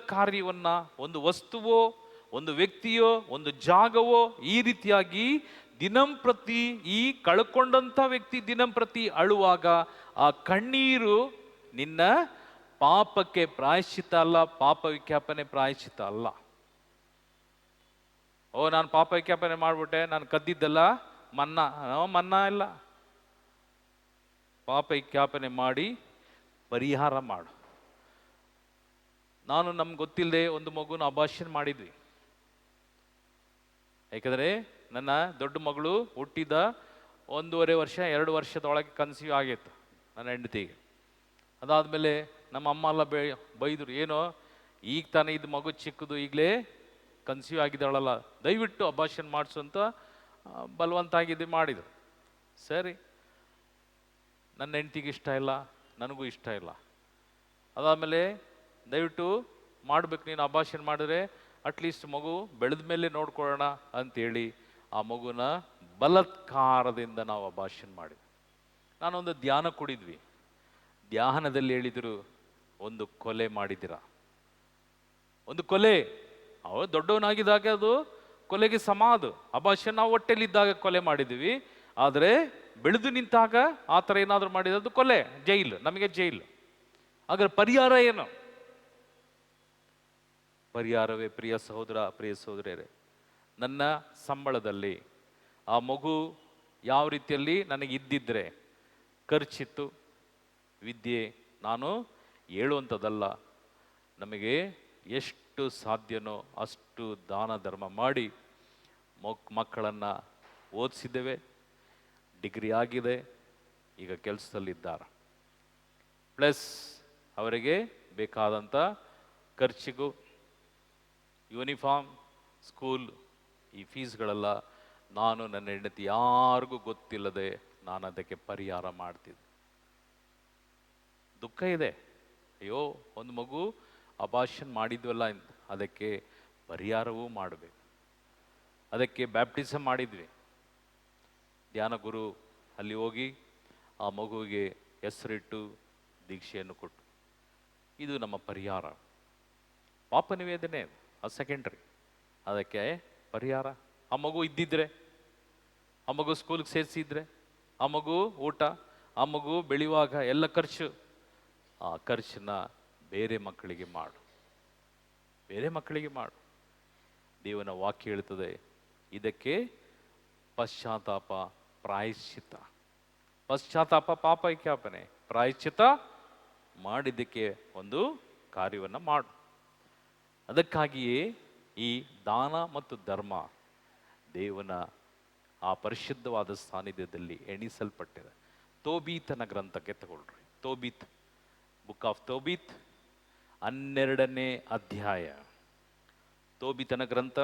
ಕಾರ್ಯವನ್ನ, ಒಂದು ವಸ್ತುವೋ, ಒಂದು ವ್ಯಕ್ತಿಯೋ, ಒಂದು ಜಾಗವೋ, ಈ ರೀತಿಯಾಗಿ ದಿನಂಪ್ರತಿ ಈ ಕಳ್ಕೊಂಡಂಥ ವ್ಯಕ್ತಿ ದಿನಂಪ್ರತಿ ಅಳುವಾಗ ಆ ಕಣ್ಣೀರು ನಿನ್ನ ಪಾಪಕ್ಕೆ ಪ್ರಾಯಶ್ಚಿತ್ತ ಅಲ್ಲ, ಪಾಪ ವಿಜ್ಞಾಪನೆ ಪ್ರಾಯಶ್ಚಿತ್ತ ಅಲ್ಲ. ಓ, ನಾನು ಪಾಪ ವಿಜ್ಞಾಪನೆ ಮಾಡ್ಬಿಟ್ಟೆ, ನಾನು ಕದ್ದಿದ್ದಲ್ಲ ಮನ್ನಾ, ಮನ್ನಾ ಇಲ್ಲ. ಪಾಪ ವಿಜ್ಞಾಪನೆ ಮಾಡಿ ಪರಿಹಾರ ಮಾಡು. ನಾನು ನಮ್ಗೆ ಗೊತ್ತಿಲ್ಲದೆ ಒಂದು ಮಗುನ ಅಬಾರ್ಷನ್ ಮಾಡಿದ್ವಿ. ಯಾಕಂದರೆ ನನ್ನ ದೊಡ್ಡ ಮಗಳು ಹುಟ್ಟಿದ 1.5 ವರ್ಷ 2 ವರ್ಷದೊಳಗೆ ಕನ್ಸೀವ್ ಆಗಿತ್ತು ನನ್ನ ಹೆಂಡತಿಗೆ. ಅದಾದಮೇಲೆ ನಮ್ಮ ಅಮ್ಮ ಎಲ್ಲ ಬೈದರು, ಏನೋ ಈಗ ತಾನೇ ಇದು ಮಗು ಚಿಕ್ಕದು, ಈಗಲೇ ಕನ್ಸೀವ್ ಆಗಿದ್ದಾಳಲ್ಲ, ದಯವಿಟ್ಟು ಅಬಾರ್ಷನ್ ಮಾಡಿಸು ಅಂತ ಬಲವಂತ ಆಗಿದ್ದು ಮಾಡಿದರು. ಸರಿ, ನನ್ನ ಹೆಂಡತಿಗೆ ಇಷ್ಟ ಇಲ್ಲ, ನನಗೂ ಇಷ್ಟ ಇಲ್ಲ. ಅದಾದಮೇಲೆ ದಯವಿಟ್ಟು ಮಾಡಬೇಕು, ನೀನು ಅಬಾರ್ಷನ್ ಮಾಡಿದ್ರೆ ಅಟ್ಲೀಸ್ಟ್ ಮಗು ಬೆಳೆದ ಮೇಲೆ ನೋಡ್ಕೊಳ್ಳೋಣ ಅಂಥೇಳಿ ಆ ಮಗುನ ಬಲಾತ್ಕಾರದಿಂದ ನಾವು ಅಬಾರ್ಷನ್ ಮಾಡಿದ್ವಿ. ನಾನೊಂದು ಧ್ಯಾನ ಕೊಡಿದ್ವಿ. ಧ್ಯಾನದಲ್ಲಿ ಹೇಳಿದರು, ಒಂದು ಕೊಲೆ ಮಾಡಿದ್ದೀರ, ಒಂದು ಕೊಲೆ. ಅವಳು ದೊಡ್ಡವನಾಗಿದ್ದಾಗ ಅದು ಕೊಲೆಗೆ ಸಮ. ಅದು ಅಬಾರ್ಷನ್ ನಾವು ಹೊಟ್ಟೆಲಿದ್ದಾಗ ಕೊಲೆ ಮಾಡಿದ್ದೀವಿ, ಆದರೆ ಬೆಳೆದು ನಿಂತಾಗ ಆ ಥರ ಏನಾದರೂ ಮಾಡಿದ್ರೆ ಅದು ಕೊಲೆ, ಜೈಲು, ನಮಗೆ ಜೈಲು. ಹಾಗಾದ್ರೆ ಪರಿಹಾರ ಏನು? ಪರಿಹಾರವೇ ಪ್ರಿಯ ಸಹೋದರ, ಪ್ರಿಯ ಸಹೋದರಿಯರೇ, ನನ್ನ ಸಂಬಳದಲ್ಲಿ ಆ ಮಗು ಯಾವ ರೀತಿಯಲ್ಲಿ ನನಗೆ ಇದ್ದಿದ್ರೆ, ಖರ್ಚಿತ್ತು, ವಿದ್ಯೆ, ನಾನು ಹೇಳುವಂಥದ್ದಲ್ಲ, ನಮಗೆ ಎಷ್ಟು ಸಾಧ್ಯನೋ ಅಷ್ಟು ದಾನ ಧರ್ಮ ಮಾಡಿ ಮಕ್ಕಳನ್ನು ಓದಿಸಿದ್ದೇವೆ. ಡಿಗ್ರಿ ಆಗಿದೆ, ಈಗ ಕೆಲಸದಲ್ಲಿದ್ದಾರೆ. ಪ್ಲಸ್ ಅವರಿಗೆ ಬೇಕಾದಂಥ ಖರ್ಚಿಗೂ, ಯೂನಿಫಾರ್ಮ್, ಸ್ಕೂಲ್, ಈ ಫೀಸ್ಗಳೆಲ್ಲ ನಾನು ನನ್ನ ಹೆಂಡತಿ ಯಾರಿಗೂ ಗೊತ್ತಿಲ್ಲದೆ ನಾನು ಅದಕ್ಕೆ ಪರಿಹಾರ ಮಾಡ್ತಿದ್ದೆ. ದುಃಖ ಇದೆ, ಅಯ್ಯೋ ಒಂದು ಮಗು ಅಬಾರ್ಷನ್ ಮಾಡಿದ್ವಲ್ಲ, ಅದಕ್ಕೆ ಪರಿಹಾರವೂ ಮಾಡಬೇಕು. ಅದಕ್ಕೆ ಬ್ಯಾಪ್ಟಿಸಮ್ ಮಾಡಿದ್ವಿ. ಧ್ಯಾನ ಗುರು ಅಲ್ಲಿ ಹೋಗಿ ಆ ಮಗುವಿಗೆ ಹೆಸರಿಟ್ಟು ದೀಕ್ಷೆಯನ್ನು ಕೊಟ್ಟು, ಇದು ನಮ್ಮ ಪರಿಹಾರ. ಪಾಪ ನಿವೇದನೆ ಅದು ಸೆಕೆಂಡ್ರಿ, ಅದಕ್ಕೆ ಪರಿಹಾರ. ಆ ಮಗು ಇದ್ದಿದ್ರೆ, ಆ ಮಗು ಸ್ಕೂಲ್ಗೆ ಸೇರಿಸಿದ್ರೆ, ಆ ಮಗು ಊಟ, ಆ ಮಗು ಬೆಳೆಯುವಾಗ ಎಲ್ಲ ಖರ್ಚು, ಆ ಖರ್ಚನ್ನ ಬೇರೆ ಮಕ್ಕಳಿಗೆ ಮಾಡು, ಬೇರೆ ಮಕ್ಕಳಿಗೆ ಮಾಡು. ದೇವನ ವಾಕ್ಯ ಹೇಳ್ತದೆ, ಇದಕ್ಕೆ ಪಶ್ಚಾತ್ತಾಪ, ಪ್ರಾಯಶ್ಚಿತ್ತ. ಪಶ್ಚಾತ್ತಾಪ ಪಾಪ ವಿಜ್ಞಾಪನೆ, ಪ್ರಾಯಶ್ಚಿತ್ತ ಮಾಡಿದ್ದಕ್ಕೆ ಒಂದು ಕಾರ್ಯವನ್ನು ಮಾಡು. ಅದಕ್ಕಾಗಿಯೇ ಈ ದಾನ ಮತ್ತು ಧರ್ಮ ದೇವನ ಆ ಪರಿಶುದ್ಧವಾದ ಸಾನ್ನಿಧ್ಯದಲ್ಲಿ ಎಣಿಸಲ್ಪಟ್ಟಿದೆ. ತೋಬೀತನ ಗ್ರಂಥಕ್ಕೆ ತಗೊಳ್ರಿ. ತೋಬೀತ್, ಬುಕ್ ಆಫ್ ತೋಬೀತ್, 12ನೇ ಅಧ್ಯಾಯ. ತೋಬೀತನ ಗ್ರಂಥ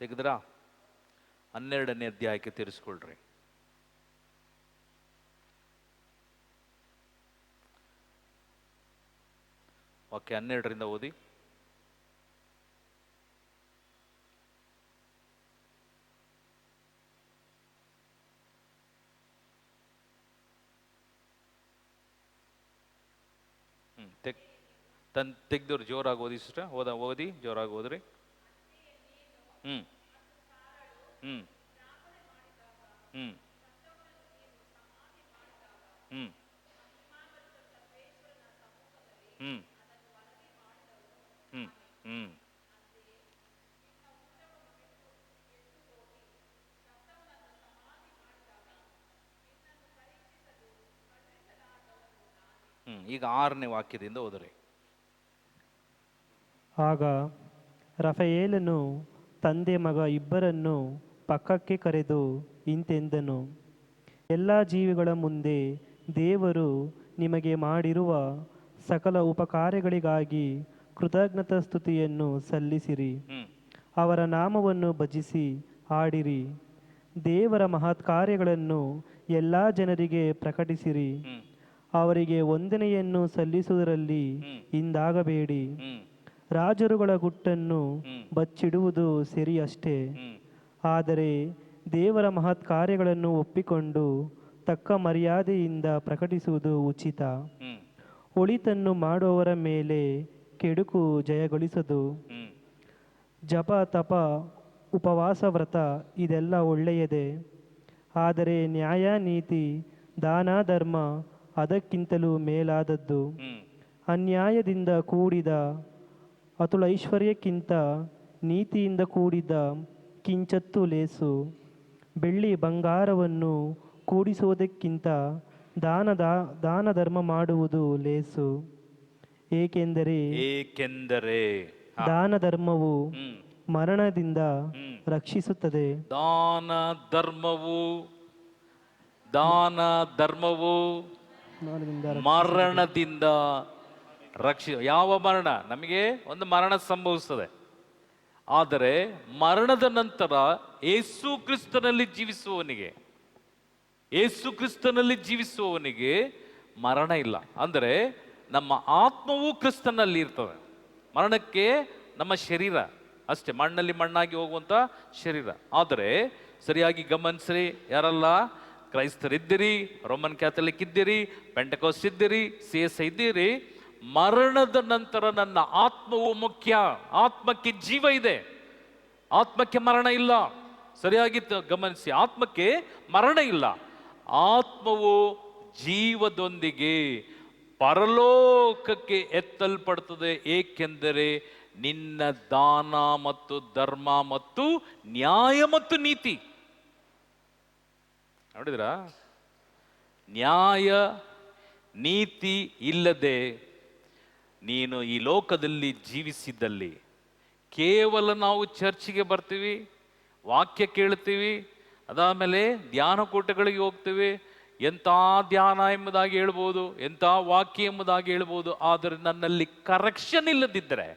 ತೆಗೆದ್ರ 12ನೇ ಅಧ್ಯಾಯಕ್ಕೆ ತಿರ್ಸ್ಕೊಳ್ರಿ. ಓಕೆ, 12ರಿಂದ ಓದಿ. ತೆಗ್ದವ್ರು ಜೋರಾಗಿ ಓದಿ ಸಿಸ್ಟರ್, ಓದಿ ಜೋರಾಗಿ ಓದ್ರಿ. ಹ್ಮ್ ಹ್ಮ್ ಹ್ಮ್ ಹ್ಮ್ ಹ್ಮ್ ಹ್ಮ್ ಹ್ಮ್ ಈಗ 6ನೇ ವಾಕ್ಯದಿಂದ ಓದ್ರಿ. ಆಗ ರಫಾಯೇಲನು ತಂದೆ ಮಗ ಇಬ್ಬರನ್ನು ಪಕ್ಕಕ್ಕೆ ಕರೆದು ಇಂತೆಂದನು, ಎಲ್ಲ ಜೀವಿಗಳ ಮುಂದೆ ದೇವರು ನಿಮಗೆ ಮಾಡಿರುವ ಸಕಲ ಉಪಕಾರಗಳಿಗಾಗಿ ಕೃತಜ್ಞತಾ ಸ್ತುತಿಯನ್ನು ಸಲ್ಲಿಸಿರಿ. ಅವರ ನಾಮವನ್ನು ಭಜಿಸಿ ಹಾಡಿರಿ. ದೇವರ ಮಹತ್ ಕಾರ್ಯಗಳನ್ನು ಎಲ್ಲ ಜನರಿಗೆ ಪ್ರಕಟಿಸಿರಿ. ಅವರಿಗೆ ವಂದನೆಯನ್ನು ಸಲ್ಲಿಸುವುದರಲ್ಲಿ ಹಿಂದಾಗಬೇಡಿ. ರಾಜರುಗಳ ಗುಟ್ಟನ್ನು ಬಚ್ಚಿಡುವುದು ಸರಿಯಷ್ಟೇ, ಆದರೆ ದೇವರ ಮಹತ್ ಕಾರ್ಯಗಳನ್ನು ಒಪ್ಪಿಕೊಂಡು ತಕ್ಕ ಮರ್ಯಾದೆಯಿಂದ ಪ್ರಕಟಿಸುವುದು ಉಚಿತ. ಹ್ಮ್ ಒಳಿತನ್ನು ಮಾಡುವವರ ಮೇಲೆ ಕೆಡುಕು ಜಯಗಳಿಸದು. ಹ್ಮ್ ಜಪ ತಪ ಉಪವಾಸ ವ್ರತ ಇದೆಲ್ಲ ಒಳ್ಳೆಯದೇ, ಆದರೆ ನ್ಯಾಯ ನೀತಿ ದಾನ ಧರ್ಮ ಅದಕ್ಕಿಂತಲೂ ಮೇಲಾದದ್ದು. ಹ್ಮ್ ಅನ್ಯಾಯದಿಂದ ಕೂಡಿದ ಅತುಳೈಶ್ವರ್ಯಕ್ಕಿಂತ ನೀತಿಯಿಂದ ಕೂಡಿದ ಕಿಂಚತ್ತು ಲೇಸು. ಬೆಳ್ಳಿ ಬಂಗಾರವನ್ನು ಕೂಡಿಸುವುದಕ್ಕಿಂತ ದಾನ ಧರ್ಮ ಮಾಡುವುದು ಲೇಸು. ಏಕೆಂದರೆ ಏಕೆಂದರೆ ದಾನ ಧರ್ಮವು ಹ್ಮ್ ಮರಣದಿಂದ ಹ್ಮ್ ರಕ್ಷಿಸುತ್ತದೆ. ದಾನ ಧರ್ಮವು ದಾನ ಧರ್ಮವು ಮರಣದಿಂದ ಮರಣದಿಂದ ಯಾವ ಮರಣ? ನಮಗೆ ಒಂದು ಮರಣ ಸಂಭವಿಸ್ತದೆ, ಆದರೆ ಮರಣದ ನಂತರ ಯೇಸು ಕ್ರಿಸ್ತನಲ್ಲಿ ಜೀವಿಸುವವನಿಗೆ ಮರಣ ಇಲ್ಲ. ಅಂದರೆ ನಮ್ಮ ಆತ್ಮವು ಕ್ರಿಸ್ತನಲ್ಲಿ ಇರ್ತದೆ. ಮರಣಕ್ಕೆ ನಮ್ಮ ಶರೀರ ಅಷ್ಟೇ, ಮಣ್ಣಲ್ಲಿ ಮಣ್ಣಾಗಿ ಹೋಗುವಂಥ ಶರೀರ. ಆದರೆ ಸರಿಯಾಗಿ ಗಮನಿಸ್ರಿ, ಯಾರೆಲ್ಲ ಕ್ರೈಸ್ತರಿದ್ದೀರಿ, ರೋಮನ್ ಕ್ಯಾಥಲಿಕ್ ಇದ್ದೀರಿ, ಪೆಂಟಕೋಸ್ಟ್ ಇದ್ದೀರಿ, CS ಇದ್ದೀರಿ, ಮರಣದ ನಂತರ ನನ್ನ ಆತ್ಮವು ಮುಖ್ಯ. ಆತ್ಮಕ್ಕೆ ಜೀವ ಇದೆ, ಆತ್ಮಕ್ಕೆ ಮರಣ ಇಲ್ಲ. ಸರಿಯಾಗಿ ಗಮನಿಸಿ, ಆತ್ಮಕ್ಕೆ ಮರಣ ಇಲ್ಲ. ಆತ್ಮವು ಜೀವದೊಂದಿಗೆ ಪರಲೋಕಕ್ಕೆ ಎತ್ತಲ್ಪಡ್ತದೆ. ಏಕೆಂದರೆ ನಿನ್ನ ದಾನ ಮತ್ತು ಧರ್ಮ ಮತ್ತು ನ್ಯಾಯ ಮತ್ತು ನೀತಿ. ನೋಡಿದ್ರಾ? ನ್ಯಾಯ ನೀತಿ ಇಲ್ಲದೆ ನೀನು ಈ ಲೋಕದಲ್ಲಿ ಜೀವಿಸಿದ್ದಲ್ಲಿ, ಕೇವಲ ನಾವು ಚರ್ಚಿಗೆ ಬರ್ತೀವಿ, ವಾಕ್ಯ ಕೇಳ್ತೀವಿ, ಅದಾದಮೇಲೆ ಧ್ಯಾನಕೂಟಗಳಿಗೆ ಹೋಗ್ತೀವಿ, ಎಂಥ ಧ್ಯಾನ ಎಂಬುದಾಗಿ ಹೇಳ್ಬೋದು, ಎಂಥ ವಾಕ್ಯ ಎಂಬುದಾಗಿ ಹೇಳ್ಬೋದು. ಆದರೆ ನನ್ನಲ್ಲಿ ಕರೆಕ್ಷನ್ ಇಲ್ಲದಿದ್ದರೆ,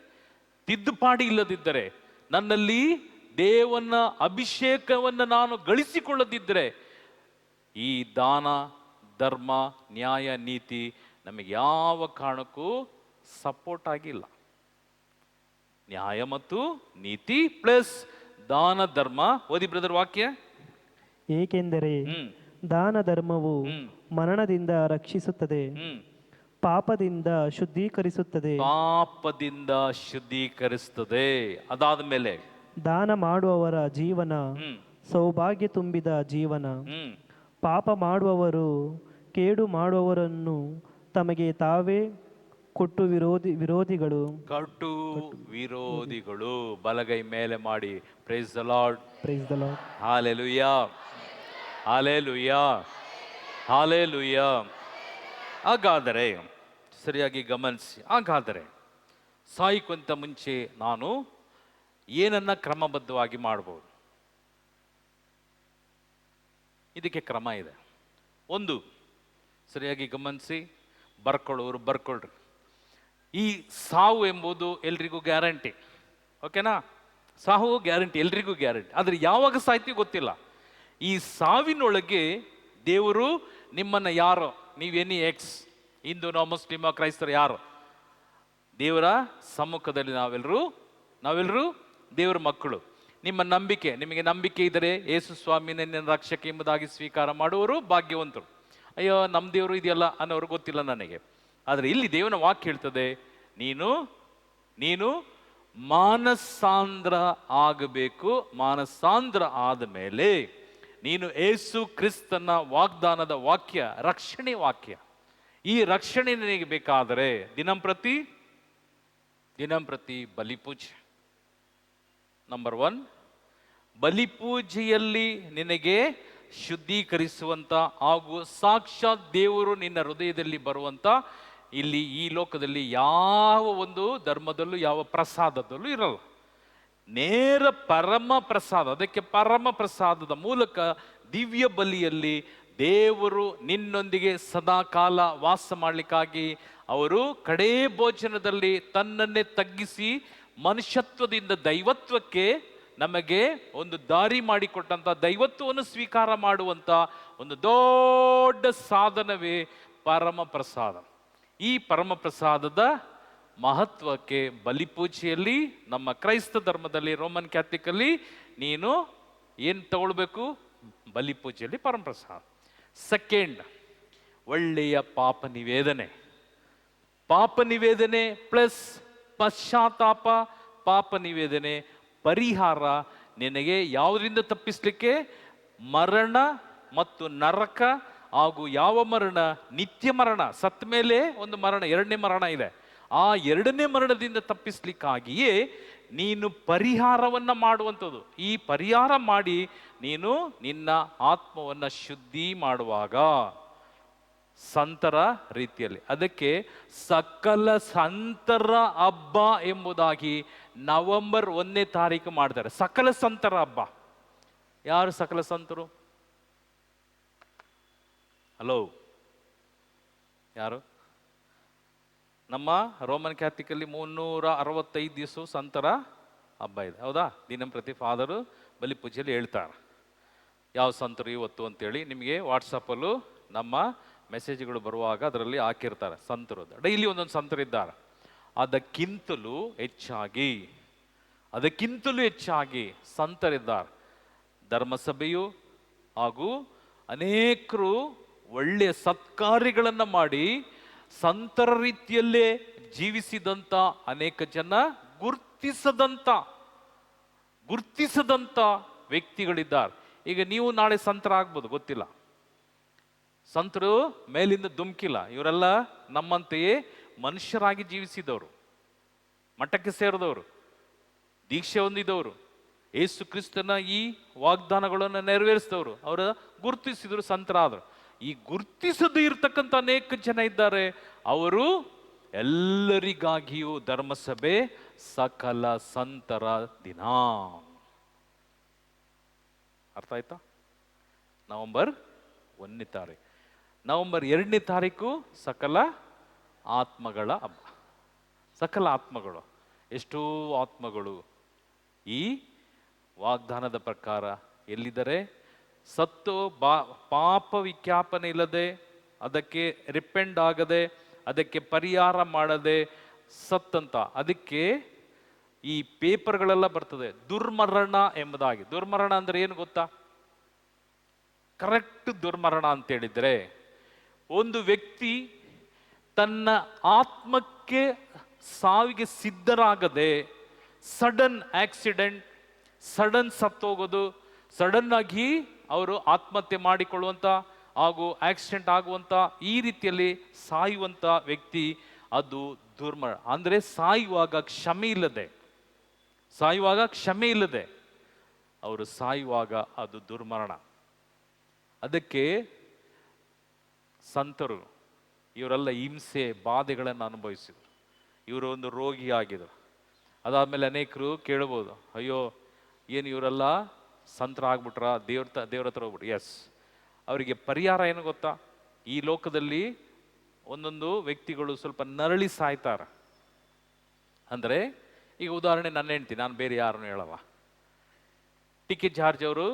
ತಿದ್ದುಪಾಡಿ ಇಲ್ಲದಿದ್ದರೆ, ನನ್ನಲ್ಲಿ ದೇವನ ಅಭಿಷೇಕವನ್ನು ನಾನು ಗಳಿಸಿಕೊಳ್ಳದಿದ್ದರೆ, ಈ ದಾನ ಧರ್ಮ ನ್ಯಾಯ ನೀತಿ ನಮಗೆ ಯಾವ ಕಾರಣಕ್ಕೂ ಸಪೋರ್ಟ್ ಆಗಿಲ್ಲ. ನ್ಯಾಯ ಮತ್ತು ನೀತಿ ಪ್ಲಸ್ ದಾನ ಧರ್ಮ. ಓದಿ ಬ್ರದರ್ ವಾಕ್ಯ. ಏಕೆಂದರೆ ದಾನ ಧರ್ಮವು ಮರಣದಿಂದ ರಕ್ಷಿಸುತ್ತದೆ, ಪಾಪದಿಂದ ಶುದ್ಧೀಕರಿಸುತ್ತದೆ. ಅದಾದ ಮೇಲೆ ದಾನ ಮಾಡುವವರ ಜೀವನ ಸೌಭಾಗ್ಯ ತುಂಬಿದ ಜೀವನ. ಪಾಪ ಮಾಡುವವರು ಕೇಡು ಮಾಡುವವರನ್ನು ತಮಗೆ ತಾವೇ ಕೊಟ್ಟು ವಿರೋಧಿಗಳು. ಬಲಗೈ ಮೇಲೆ ಮಾಡಿ praise the lord. Praise the lord. Hallelujah, hallelujah, hallelujah. ಹಾಗಾದರೆ ಸರಿಯಾಗಿ ಗಮನಿಸಿ, ಹಾಗಾದರೆ ಸಾಯಿಕೊಂತ ಮುಂಚೆ ನಾನು ಏನನ್ನ ಕ್ರಮಬದ್ಧವಾಗಿ ಮಾಡ್ಬೋದು? ಇದಕ್ಕೆ ಕ್ರಮ ಇದೆ. ಒಂದು, ಸರಿಯಾಗಿ ಗಮನಿಸಿ, ಬರ್ಕೊಳ್ಳೋರು ಬರ್ಕೊಳ್ರಿ. ಈ ಸಾವು ಎಂಬುದು ಎಲ್ರಿಗೂ ಗ್ಯಾರಂಟಿ, ಓಕೆನಾ? ಸಾವು ಗ್ಯಾರಂಟಿ, ಎಲ್ರಿಗೂ ಗ್ಯಾರಂಟಿ. ಆದರೆ ಯಾವಾಗ ಸಾಯ್ತೀವಿ ಗೊತ್ತಿಲ್ಲ. ಈ ಸಾವಿನೊಳಗೆ ದೇವರು ನಿಮ್ಮನ್ನು ಯಾರೋ, ನೀವೇನಿ ಎಕ್ಸ್, ಹಿಂದೂನೋ ಮುಸ್ಲಿಮೋ ಕ್ರೈಸ್ತರು ಯಾರು, ದೇವರ ಸಮ್ಮುಖದಲ್ಲಿ ನಾವೆಲ್ಲರೂ ದೇವರ ಮಕ್ಕಳು. ನಿಮಗೆ ನಂಬಿಕೆ ಇದ್ದರೆ ಯೇಸು ಸ್ವಾಮಿನ ರಕ್ಷಕ ಎಂಬುದಾಗಿ ಸ್ವೀಕಾರ ಮಾಡುವವರು ಭಾಗ್ಯವಂತರು. ಅಯ್ಯೋ ನಮ್ಮ ದೇವರು ಇದೆಯಲ್ಲ ಅನ್ನೋರು ಗೊತ್ತಿಲ್ಲ ನನಗೆ. ಆದರೆ ಇಲ್ಲಿ ದೇವನ ವಾಕ್ಯ ಹೇಳ್ತದೆ, ನೀನು ಮಾನಸಾಂದ್ರ ಆಗಬೇಕು. ಮಾನಸಾಂದ್ರ ಆದ ಮೇಲೆ ನೀನು ಯೇಸು ಕ್ರಿಸ್ತನ ವಾಗ್ದಾನದ ವಾಕ್ಯ, ರಕ್ಷಣೆ ವಾಕ್ಯ, ಈ ರಕ್ಷಣೆ ನಿನಗೆ ಬೇಕಾದರೆ ದಿನಂಪ್ರತಿ ಬಲಿಪೂಜೆ. ನಂಬರ್ 1, ಬಲಿಪೂಜೆಯಲ್ಲಿ ನಿನಗೆ ಶುದ್ಧೀಕರಿಸುವಂತ ಹಾಗೂ ಸಾಕ್ಷಾತ್ ದೇವರು ನಿನ್ನ ಹೃದಯದಲ್ಲಿ ಬರುವಂತ, ಇಲ್ಲಿ ಈ ಲೋಕದಲ್ಲಿ ಯಾವ ಒಂದು ಧರ್ಮದಲ್ಲೂ ಯಾವ ಪ್ರಸಾದದಲ್ಲೂ ಇರಲ್ಲ. ನೇರ ಪರಮ ಪ್ರಸಾದ, ಅದಕ್ಕೆ ಪರಮ ಪ್ರಸಾದದ ಮೂಲಕ ದಿವ್ಯ ಬಲಿಯಲ್ಲಿ ದೇವರು ನಿನ್ನೊಂದಿಗೆ ಸದಾ ಕಾಲ ವಾಸ ಮಾಡಲಿಕ್ಕಾಗಿ ಅವರು ಕಡೇ ಭೋಜನದಲ್ಲಿ ತನ್ನನ್ನೇ ತಗ್ಗಿಸಿ ಮನುಷ್ಯತ್ವದಿಂದ ದೈವತ್ವಕ್ಕೆ ನಮಗೆ ಒಂದು ದಾರಿ ಮಾಡಿಕೊಟ್ಟಂತ, ದೈವತ್ವವನ್ನು ಸ್ವೀಕಾರ ಮಾಡುವಂತ ಒಂದು ದೊಡ್ಡ ಸಾಧನವೇ ಪರಮ ಪ್ರಸಾದ. ಈ ಪರಮ ಪ್ರಸಾದದ ಮಹತ್ವಕ್ಕೆ ಬಲಿಪೂಜೆಯಲ್ಲಿ, ನಮ್ಮ ಕ್ರೈಸ್ತ ಧರ್ಮದಲ್ಲಿ, ರೋಮನ್ ಕ್ಯಾಥಲಿಕ್ ಅಲ್ಲಿ ನೀನು ಏನು ತಗೊಳ್ಬೇಕು? ಬಲಿಪೂಜೆಯಲ್ಲಿ ಪರಮ ಪ್ರಸಾದ. ಸೆಕೆಂಡ್, ಒಳ್ಳೆಯ ಪಾಪ ನಿವೇದನೆ. ಪಾಪ ನಿವೇದನೆ ಪ್ಲಸ್ ಪಶ್ಚಾತ್ತಾಪ, ಪಾಪ ನಿವೇದನೆ, ಪರಿಹಾರ ನಿನಗೆ ಯಾವುದರಿಂದ ತಪ್ಪಿಸ್ಲಿಕ್ಕೆ? ಮರಣ ಮತ್ತು ನರಕ. ಹಾಗೂ ಯಾವ ಮರಣ? ನಿತ್ಯ ಮರಣ. ಸತ್ತ ಮೇಲೆ ಒಂದು ಮರಣ, ಎರಡನೇ ಮರಣ ಇದೆ. ಆ ಎರಡನೇ ಮರಣದಿಂದ ತಪ್ಪಿಸ್ಲಿಕ್ಕಾಗಿಯೇ ನೀನು ಪರಿಹಾರವನ್ನ ಮಾಡುವಂಥದ್ದು. ಈ ಪರಿಹಾರ ಮಾಡಿ ನೀನು ನಿನ್ನ ಆತ್ಮವನ್ನ ಶುದ್ಧಿ ಮಾಡುವಾಗ ಸಂತರ ರೀತಿಯಲ್ಲಿ, ಅದಕ್ಕೆ ಸಕಲ ಸಂತರ ಹಬ್ಬ ಎಂಬುದಾಗಿ ನವೆಂಬರ್ 1ನೇ ತಾರೀಕು ಮಾಡ್ತಾರೆ. ಸಕಲ ಸಂತರ ಹಬ್ಬ. ಯಾರು ಸಕಲ ಸಂತರು? ಹಲೋ, ಯಾರು? ನಮ್ಮ ರೋಮನ್ ಕ್ಯಾಥಲಿಕಲ್ಲಿ 365 ದಿವಸ ಸಂತರ ಹಬ್ಬ ಇದೆ, ಹೌದಾ? ದಿನಂಪ್ರತಿ ಫಾದರು ಬಲಿ ಪೂಜೆಯಲ್ಲಿ ಹೇಳ್ತಾರೆ ಯಾವ ಸಂತರು ಇವತ್ತು ಅಂತೇಳಿ. ನಿಮಗೆ ವಾಟ್ಸಪ್ಪಲ್ಲೂ ನಮ್ಮ ಮೆಸೇಜ್ಗಳು ಬರುವಾಗ ಅದರಲ್ಲಿ ಹಾಕಿರ್ತಾರೆ ಸಂತರು. ಡೈಲಿ ಒಂದೊಂದು ಸಂತರಿದ್ದಾರೆ. ಅದಕ್ಕಿಂತಲೂ ಹೆಚ್ಚಾಗಿ ಸಂತರಿದ್ದಾರೆ. ಧರ್ಮಸಭೆಯು ಹಾಗೂ ಅನೇಕರು ಒಳ್ಳೆಯ ಸತ್ಕಾರ್ಯಗಳನ್ನು ಮಾಡಿ ಸಂತರ ರೀತಿಯಲ್ಲೇ ಜೀವಿಸಿದಂಥ ಅನೇಕ ಜನ ಗುರ್ತಿಸದಂಥ ವ್ಯಕ್ತಿಗಳಿದ್ದಾರೆ. ಈಗ ನೀವು ನಾಳೆ ಸಂತರ ಆಗ್ಬೋದು, ಗೊತ್ತಿಲ್ಲ. ಸಂತರು ಮೇಲಿಂದ ಧುಮುಕಿಲ್ಲ. ಇವರೆಲ್ಲ ನಮ್ಮಂತೆಯೇ ಮನುಷ್ಯರಾಗಿ ಜೀವಿಸಿದವರು, ಮಠಕ್ಕೆ ಸೇರಿದವರು, ದೀಕ್ಷೆ ಹೊಂದಿದವರು, ಯೇಸು ಕ್ರಿಸ್ತನ ಈ ವಾಗ್ದಾನಗಳನ್ನು ನೆರವೇರಿಸಿದವರು. ಅವರ ಗುರುತಿಸಿದ್ರು, ಸಂತರಾದರು. ಈ ಗುರುತಿಸದೇ ಇರತಕ್ಕಂಥ ಅನೇಕ ಜನ ಇದ್ದಾರೆ. ಅವರು ಎಲ್ಲರಿಗಾಗಿಯೂ ಧರ್ಮಸಭೆ ಸಕಲ ಸಂತರ ದಿನ. ಅರ್ಥ ಆಯ್ತಾ? ನವೆಂಬರ್ 1ನೇ ತಾರೀಕು. ನವೆಂಬರ್ 2ನೇ ತಾರೀಕು ಸಕಲ ಆತ್ಮಗಳ ಹಬ್ಬ. ಸಕಲ ಆತ್ಮಗಳು, ಎಷ್ಟೋ ಆತ್ಮಗಳು ಈ ವಾಗ್ದಾನದ ಪ್ರಕಾರ ಎಲ್ಲಿದ್ದಾರೆ? ಸತ್ತು ಪಾಪ ವಿಜ್ಞಾಪನೆ ಇಲ್ಲದೆ, ಅದಕ್ಕೆ ರಿಪೆಂಡ್ ಆಗದೆ, ಅದಕ್ಕೆ ಪರಿಹಾರ ಮಾಡದೆ ಸತ್ತಂತ. ಅದಕ್ಕೆ ಈ ಪೇಪರ್ಗಳೆಲ್ಲ ಬರ್ತದೆ ದುರ್ಮರಣ ಎಂಬುದಾಗಿ. ದುರ್ಮರಣ ಅಂದ್ರೆ ಏನು ಗೊತ್ತಾ? ಕರೆಕ್ಟ್ ದುರ್ಮರಣ ಅಂತ ಹೇಳಿದ್ರೆ, ಒಂದು ವ್ಯಕ್ತಿ ತನ್ನ ಆತ್ಮಕ್ಕೆ ಸಾವಿಗೆ ಸಿದ್ಧರಾಗದೆ ಸಡನ್ ಆಕ್ಸಿಡೆಂಟ್, ಸಡನ್ ಸತ್ತೋಗೋದು, ಸಡನ್ ಆಗಿ ಅವರು ಆತ್ಮಹತ್ಯೆ ಮಾಡಿಕೊಳ್ಳುವಂಥ ಹಾಗೂ ಆಕ್ಸಿಡೆಂಟ್ ಆಗುವಂಥ ಈ ರೀತಿಯಲ್ಲಿ ಸಾಯುವಂಥ ವ್ಯಕ್ತಿ, ಅದು ದುರ್ಮರಣ. ಅಂದರೆ ಸಾಯುವಾಗ ಕ್ಷಮೆ ಇಲ್ಲದೆ ಅವರು ಸಾಯುವಾಗ ಅದು ದುರ್ಮರಣ. ಅದಕ್ಕೆ ಸಂತರು ಇವರೆಲ್ಲ ಹಿಂಸೆ ಬಾಧೆಗಳನ್ನು ಅನುಭವಿಸಿದರು. ಇವರು ಒಂದು ರೋಗಿಯಾಗಿದ್ರು. ಅದಾದಮೇಲೆ ಅನೇಕರು ಕೇಳ್ಬೋದು, ಅಯ್ಯೋ ಏನು ಇವರೆಲ್ಲ ಸಂತರ ಆಗ್ಬಿಟ್ರ, ದೇವ್ರ ಹತ್ರ ಹೋಗ್ಬಿಟ್ರು. ಎಸ್, ಅವರಿಗೆ ಪರಿಹಾರ ಏನು ಗೊತ್ತಾ? ಈ ಲೋಕದಲ್ಲಿ ಒಂದೊಂದು ವ್ಯಕ್ತಿಗಳು ಸ್ವಲ್ಪ ನರಳಿ ಸಾಯ್ತಾರೆ. ಅಂದರೆ ಈಗ ಉದಾಹರಣೆ ನನ್ನ ಹೆಂಡ್ತಿ, ನಾನು ಬೇರೆ ಯಾರನ್ನು ಹೇಳಲ್ಲ. ಟಿ.ಕೆ. ಜಾರ್ಜ್ ಅವರು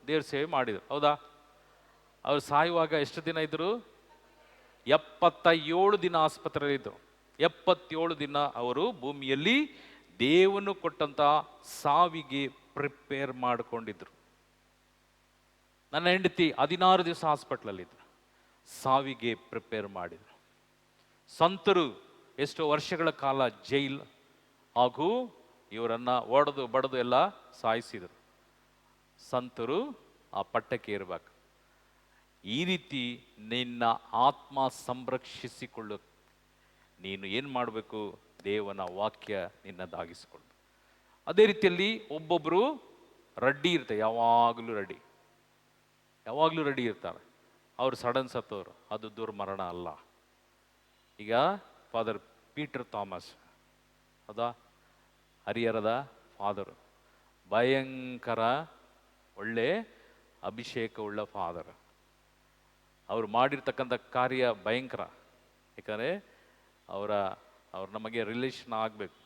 ದೇವ್ರ ಸೇವೆ ಮಾಡಿದರು, ಹೌದಾ? ಅವ್ರು ಸಾಯುವಾಗ ಎಷ್ಟು ದಿನ ಇದ್ರು? 77 ದಿನ ಆಸ್ಪತ್ರೆಯಲ್ಲಿ ಇದ್ದರು. 77 ದಿನ ಅವರು ಭೂಮಿಯಲ್ಲಿ ದೇವನು ಕೊಟ್ಟಂತ ಸಾವಿಗೆ ಪ್ರಿಪೇರ್ ಮಾಡಿಕೊಂಡಿದ್ರು. ನನ್ನ ಹೆಂಡತಿ 16 ದಿವಸ ಹಾಸ್ಪಿಟ್ಲಲ್ಲಿದ್ದರು, ಸಾವಿಗೆ ಪ್ರಿಪೇರ್ ಮಾಡಿದ್ರು. ಸಂತರು ಎಷ್ಟೋ ವರ್ಷಗಳ ಕಾಲ ಜೈಲ್ ಹಾಗೂ ಇವರನ್ನ ಒಡೆದು ಬಡದು ಎಲ್ಲ ಸಾಯಿಸಿದರು. ಸಂತರು ಆ ಪಟ್ಟಕ್ಕೆ ಇರಬೇಕು. ಈ ರೀತಿ ನಿನ್ನ ಆತ್ಮ ಸಂರಕ್ಷಿಸಿಕೊಳ್ಳು ನೀನು ಏನು ಮಾಡಬೇಕು? ದೇವನ ವಾಕ್ಯ ನಿನ್ನದಾಗಿಸಿಕೊಳ್ಳು. ಅದೇ ರೀತಿಯಲ್ಲಿ ಒಬ್ಬೊಬ್ಬರು ರೆಡ್ಡಿ ಇರ್ತಾರೆ, ಯಾವಾಗಲೂ ರೆಡಿ ಇರ್ತಾರೆ. ಅವರು ಸಡನ್ ಸತ್ತವರು, ಅದು ದುರ್ಮರಣ ಅಲ್ಲ. ಈಗ ಫಾದರ್ ಪೀಟರ್ ಥಾಮಸ್, ಹೌದಾ, ಹರಿಹರದ ಫಾದರು, ಭಯಂಕರ ಒಳ್ಳೆ ಅಭಿಷೇಕವುಳ್ಳ ಫಾದರ್. ಅವರು ಮಾಡಿರ್ತಕ್ಕಂಥ ಕಾರ್ಯ ಭಯಂಕರ. ಯಾಕಂದರೆ ಅವ್ರು ನಮಗೆ ರಿಲೇಷನ್ ಆಗಬೇಕು.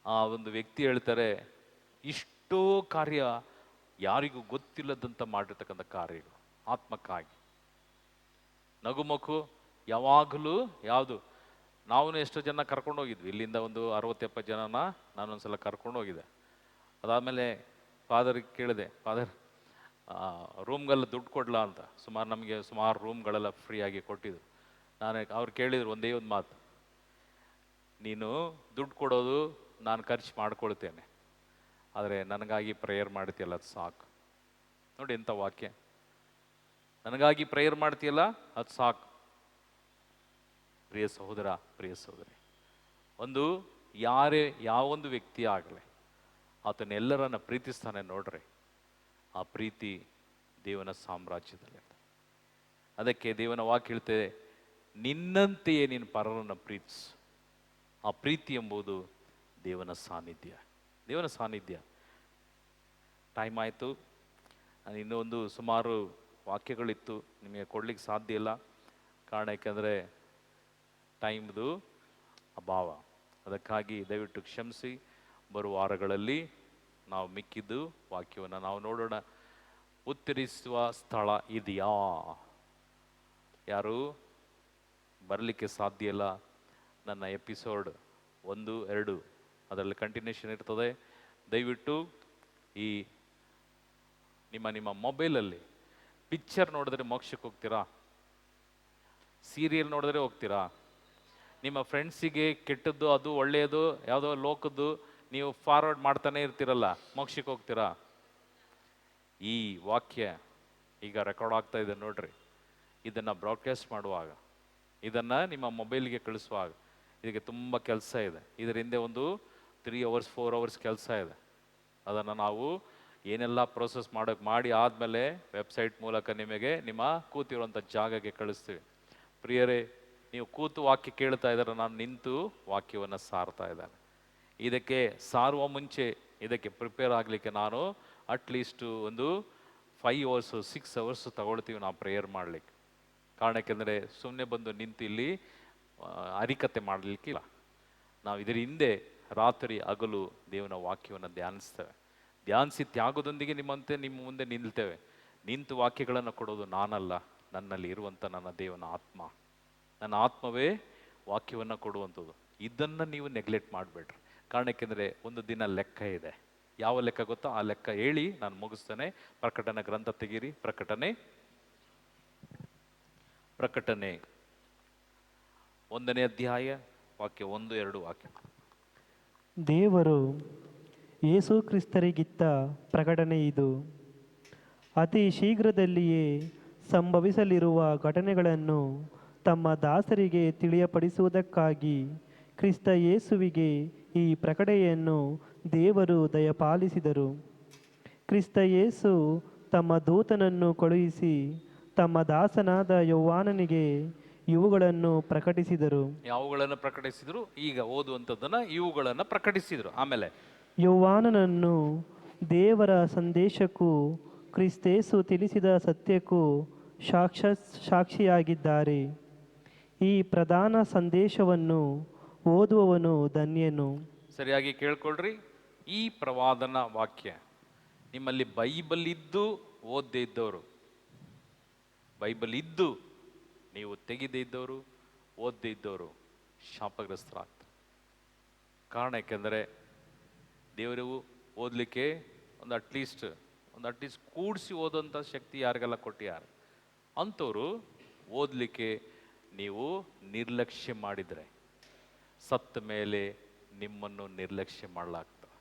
ಆ ಒಂದು ವ್ಯಕ್ತಿ ಹೇಳ್ತಾರೆ, ಇಷ್ಟೋ ಕಾರ್ಯ ಯಾರಿಗೂ ಗೊತ್ತಿಲ್ಲದಂತ ಮಾಡಿರ್ತಕ್ಕಂಥ ಕಾರ್ಯಗಳು ಆತ್ಮಕ್ಕಾಗಿ. ನಗುಮುಖು ಯಾವಾಗಲೂ ಯಾವುದು, ನಾವು ಎಷ್ಟೋ ಜನ ಕರ್ಕೊಂಡು ಹೋಗಿದ್ವಿ ಇಲ್ಲಿಂದ, ಒಂದು 60-70 ಜನನ ನಾನೊಂದ್ಸಲ ಕರ್ಕೊಂಡು ಹೋಗಿದ್ದೆ. ಅದಾದಮೇಲೆ ಫಾದರ್ಗೆ ಕೇಳಿದೆ, ಫಾದರ್ ರೂಮ್ಗೆಲ್ಲ ದುಡ್ಡು ಕೊಡ್ಲಾ ಅಂತ ನಮಗೆ ಸುಮಾರು ರೂಮ್ಗಳೆಲ್ಲ ಫ್ರೀಯಾಗಿ ಕೊಟ್ಟಿದ್ರು. ಅವ್ರು ಕೇಳಿದ್ರು ಒಂದೇ ಒಂದು ಮಾತು, ನೀನು ದುಡ್ಡು ಕೊಡೋದು ನಾನು ಖರ್ಚು ಮಾಡ್ಕೊಳ್ತೇನೆ, ಆದರೆ ನನಗಾಗಿ ಪ್ರೇಯರ್ ಮಾಡ್ತೀಯಲ್ಲ ಅದು ಸಾಕು. ನೋಡಿ ಎಂಥ ವಾಕ್ಯ, ನನಗಾಗಿ ಪ್ರೇಯರ್ ಮಾಡ್ತೀಯಲ್ಲ ಅದು ಸಾಕು. ಪ್ರಿಯ ಸಹೋದರ, ಪ್ರಿಯ ಸಹೋದರಿ, ಯಾವೊಂದು ವ್ಯಕ್ತಿ ಆಗಲಿ ಆತನೆಲ್ಲರನ್ನ ಪ್ರೀತಿಸ್ತಾನೆ ನೋಡ್ರಿ, ಆ ಪ್ರೀತಿ ದೇವನ ಸಾಮ್ರಾಜ್ಯದಲ್ಲಿ. ಅದಕ್ಕೆ ದೇವನ ವಾಕ್ಯ ಹೇಳ್ತೇವೆ, ನಿನ್ನಂತೆಯೇ ನೀನು ಪರರನ್ನು ಪ್ರೀತಿಸು. ಆ ಪ್ರೀತಿ ಎಂಬುದು ದೇವನ ಸಾನ್ನಿಧ್ಯ. ದೇವನ ಸಾನ್ನಿಧ್ಯ. ಟೈಮ್ ಆಯಿತು, ಇನ್ನೊಂದು ಸುಮಾರು ವಾಕ್ಯಗಳಿತ್ತು, ನಿಮಗೆ ಕೊಡ್ಲಿಕ್ಕೆ ಸಾಧ್ಯ ಇಲ್ಲ. ಕಾರಣ ಏಕೆಂದರೆ ಟೈಮ್ದು ಅಭಾವ. ಅದಕ್ಕಾಗಿ ದಯವಿಟ್ಟು ಕ್ಷಮಿಸಿ. ಬರುವ ವಾರಗಳಲ್ಲಿ ನಾವು ಮಿಕ್ಕಿದ್ದು ವಾಕ್ಯವನ್ನು ನಾವು ನೋಡೋಣ. ಉತ್ತರಿಸುವ ಸ್ಥಳ ಇದೆಯಾ? ಯಾರು ಬರಲಿಕ್ಕೆ ಸಾಧ್ಯ ಇಲ್ಲ, ನನ್ನ ಎಪಿಸೋಡ್ 1, 2 ಅದರಲ್ಲಿ ಕಂಟಿನ್ಯೂಷನ್ ಇರ್ತದೆ. ದಯವಿಟ್ಟು ಈ ನಿಮ್ಮ ಮೊಬೈಲಲ್ಲಿ ಪಿಕ್ಚರ್ ನೋಡಿದ್ರೆ ಮೋಕ್ಷಕ್ಕೆ ಹೋಗ್ತೀರಾ? ಸೀರಿಯಲ್ ನೋಡಿದ್ರೆ ಹೋಗ್ತೀರಾ? ನಿಮ್ಮ ಫ್ರೆಂಡ್ಸಿಗೆ ಕೆಟ್ಟದ್ದು ಅದು ಒಳ್ಳೆಯದು ಯಾವುದೋ ಲೋಕದ್ದು ನೀವು ಫಾರ್ವರ್ಡ್ ಮಾಡ್ತಾನೆ ಇರ್ತೀರಲ್ಲ, ಮೋಕ್ಷಕ್ಕೆ ಹೋಗ್ತೀರಾ? ಈ ವಾಕ್ಯ ಈಗ ರೆಕಾರ್ಡ್ ಆಗ್ತಾ ಇದೆ ನೋಡ್ರಿ. ಇದನ್ನು ಬ್ರಾಡ್ಕಾಸ್ಟ್ ಮಾಡುವಾಗ, ಇದನ್ನು ನಿಮ್ಮ ಮೊಬೈಲ್ಗೆ ಕಳಿಸುವಾಗ ಇದಕ್ಕೆ ತುಂಬ ಕೆಲಸ ಇದೆ. ಇದರ ಹಿಂದೆ ಒಂದು 3 hours 4 hours ಕೆಲಸ ಇದೆ. ಅದನ್ನು ನಾವು ಏನೆಲ್ಲ ಪ್ರೋಸೆಸ್ ಮಾಡಿ ಆದಮೇಲೆ ವೆಬ್ಸೈಟ್ ಮೂಲಕ ನಿಮಗೆ ನಿಮ್ಮ ಕೂತಿರುವಂಥ ಜಾಗಕ್ಕೆ ಕಳಿಸ್ತೀವಿ. ಪ್ರಿಯರೇ, ನೀವು ಕೂತು ವಾಕ್ಯ ಕೇಳ್ತಾ ಇದ್ದಾರೆ, ನಾನು ನಿಂತು ವಾಕ್ಯವನ್ನು ಸಾರ್ತಾ ಇದ್ದಾನೆ. ಇದಕ್ಕೆ ಸಾರುವ ಮುಂಚೆ ಇದಕ್ಕೆ ಪ್ರಿಪೇರ್ ಆಗಲಿಕ್ಕೆ ನಾನು ಅಟ್ಲೀಸ್ಟು ಒಂದು 5 hours 6 hours ತಗೊಳ್ತೀವಿ ನಾವು ಪ್ರೇಯರ್ ಮಾಡಲಿಕ್ಕೆ. ಕಾರಣಕ್ಕೆಂದರೆ ಸುಮ್ಮನೆ ಬಂದು ನಿಂತು ಇಲ್ಲಿ ಅರಿಕತೆ ಮಾಡಲಿಕ್ಕಿಲ್ಲ. ನಾವು ಇದರ ಹಿಂದೆ ರಾತ್ರಿ ಹಗಲು ದೇವನ ವಾಕ್ಯವನ್ನು ಧ್ಯಾನಿಸ್ತೇವೆ. ಧ್ಯಾನಿಸಿ ತ್ಯಾಗದೊಂದಿಗೆ ನಿಮ್ಮ ಮುಂದೆ ನಿಲ್ತೇವೆ. ನಿಂತು ವಾಕ್ಯಗಳನ್ನು ಕೊಡೋದು ನಾನಲ್ಲ, ನನ್ನಲ್ಲಿ ಇರುವಂಥ ನನ್ನ ದೇವನ ಆತ್ಮ. ನನ್ನ ಆತ್ಮವೇ ವಾಕ್ಯವನ್ನು ಕೊಡುವಂಥದ್ದು. ಇದನ್ನು ನೀವು ನೆಗ್ಲೆಕ್ಟ್ ಮಾಡಬೇಡ್ರಿ. ಕಾರಣಕ್ಕೆಂದರೆ ಒಂದು ದಿನ ಲೆಕ್ಕ ಇದೆ. ಯಾವ ಲೆಕ್ಕ ಗೊತ್ತಾ? ಆ ಲೆಕ್ಕ ಹೇಳಿ ನಾನು ಮುಗಿಸ್ತೇನೆ. ಪ್ರಕಟಣೆ ಗ್ರಂಥ ತೆಗೀರಿ. ಪ್ರಕಟಣೆ 1ನೇ ಅಧ್ಯಾಯ ವಾಕ್ಯ 1, 2 ವಾಕ್ಯ. ದೇವರು ಯೇಸು ಕ್ರಿಸ್ತರಿಗಿತ್ತ ಪ್ರಕಟಣೆ ಇದು: ಅತಿ ಶೀಘ್ರದಲ್ಲಿಯೇ ಸಂಭವಿಸಲಿರುವ ಘಟನೆಗಳನ್ನು ತಮ್ಮ ದಾಸರಿಗೆ ತಿಳಿಯಪಡಿಸುವುದಕ್ಕಾಗಿ ಕ್ರಿಸ್ತ ಯೇಸುವಿಗೆ ಈ ಪ್ರಕಟಣೆಯನ್ನು ದೇವರು ದಯಪಾಲಿಸಿದರು. ಕ್ರಿಸ್ತ ಯೇಸು ತಮ್ಮ ದೂತನನ್ನು ಕಳುಹಿಸಿ ತಮ್ಮ ದಾಸನಾದ ಯೋಹಾನನಿಗೆ ಇವುಗಳನ್ನು ಪ್ರಕಟಿಸಿದರು. ಯಾವುಗಳನ್ನು ಪ್ರಕಟಿಸಿದರು? ಈಗ ಓದುವಂಥದ್ದನ್ನು ಇವುಗಳನ್ನು ಪ್ರಕಟಿಸಿದರು. ಆಮೇಲೆ ಯೋಹಾನನನ್ನು ದೇವರ ಸಂದೇಶಕ್ಕೂ ಕ್ರಿಸ್ತೇಸು ತಿಳಿಸಿದ ಸತ್ಯಕ್ಕೂ ಸಾಕ್ಷಿಯಾಗಿದ್ದಾರೆ. ಈ ಪ್ರಧಾನ ಸಂದೇಶವನ್ನು ಓದುವವನು ಧನ್ಯನು. ಸರಿಯಾಗಿ ಕೇಳ್ಕೊಳ್ರಿ. ಈ ಪ್ರವಾದನ ವಾಕ್ಯ ನಿಮ್ಮಲ್ಲಿ ಬೈಬಲ್ ಇದ್ದು ಓದದೇ ಇದ್ದವರು, ಬೈಬಲ್ ಇದ್ದು ನೀವು ತೆಗೆದೇ ಇದ್ದವರು, ಓದದೇ ಇದ್ದವರು ಶಾಪಗ್ರಸ್ತರಾಗ್ತಾರೆ. ಕಾರಣ ಏಕೆಂದರೆ ದೇವರು ಓದಲಿಕ್ಕೆ ಒಂದು ಅಟ್ಲೀಸ್ಟ್ ಕೂಡಿಸಿ ಓದೋಂಥ ಶಕ್ತಿ ಯಾರಿಗೆಲ್ಲ ಕೊಟ್ಟಿದ್ದಾರೆ. ಅಂಥವ್ರು ಓದಲಿಕ್ಕೆ ನೀವು ನಿರ್ಲಕ್ಷ್ಯ ಮಾಡಿದರೆ ಸತ್ತ ಮೇಲೆ ನಿಮ್ಮನ್ನು ನಿರ್ಲಕ್ಷ್ಯ ಮಾಡಲಾಗ್ತದೆ.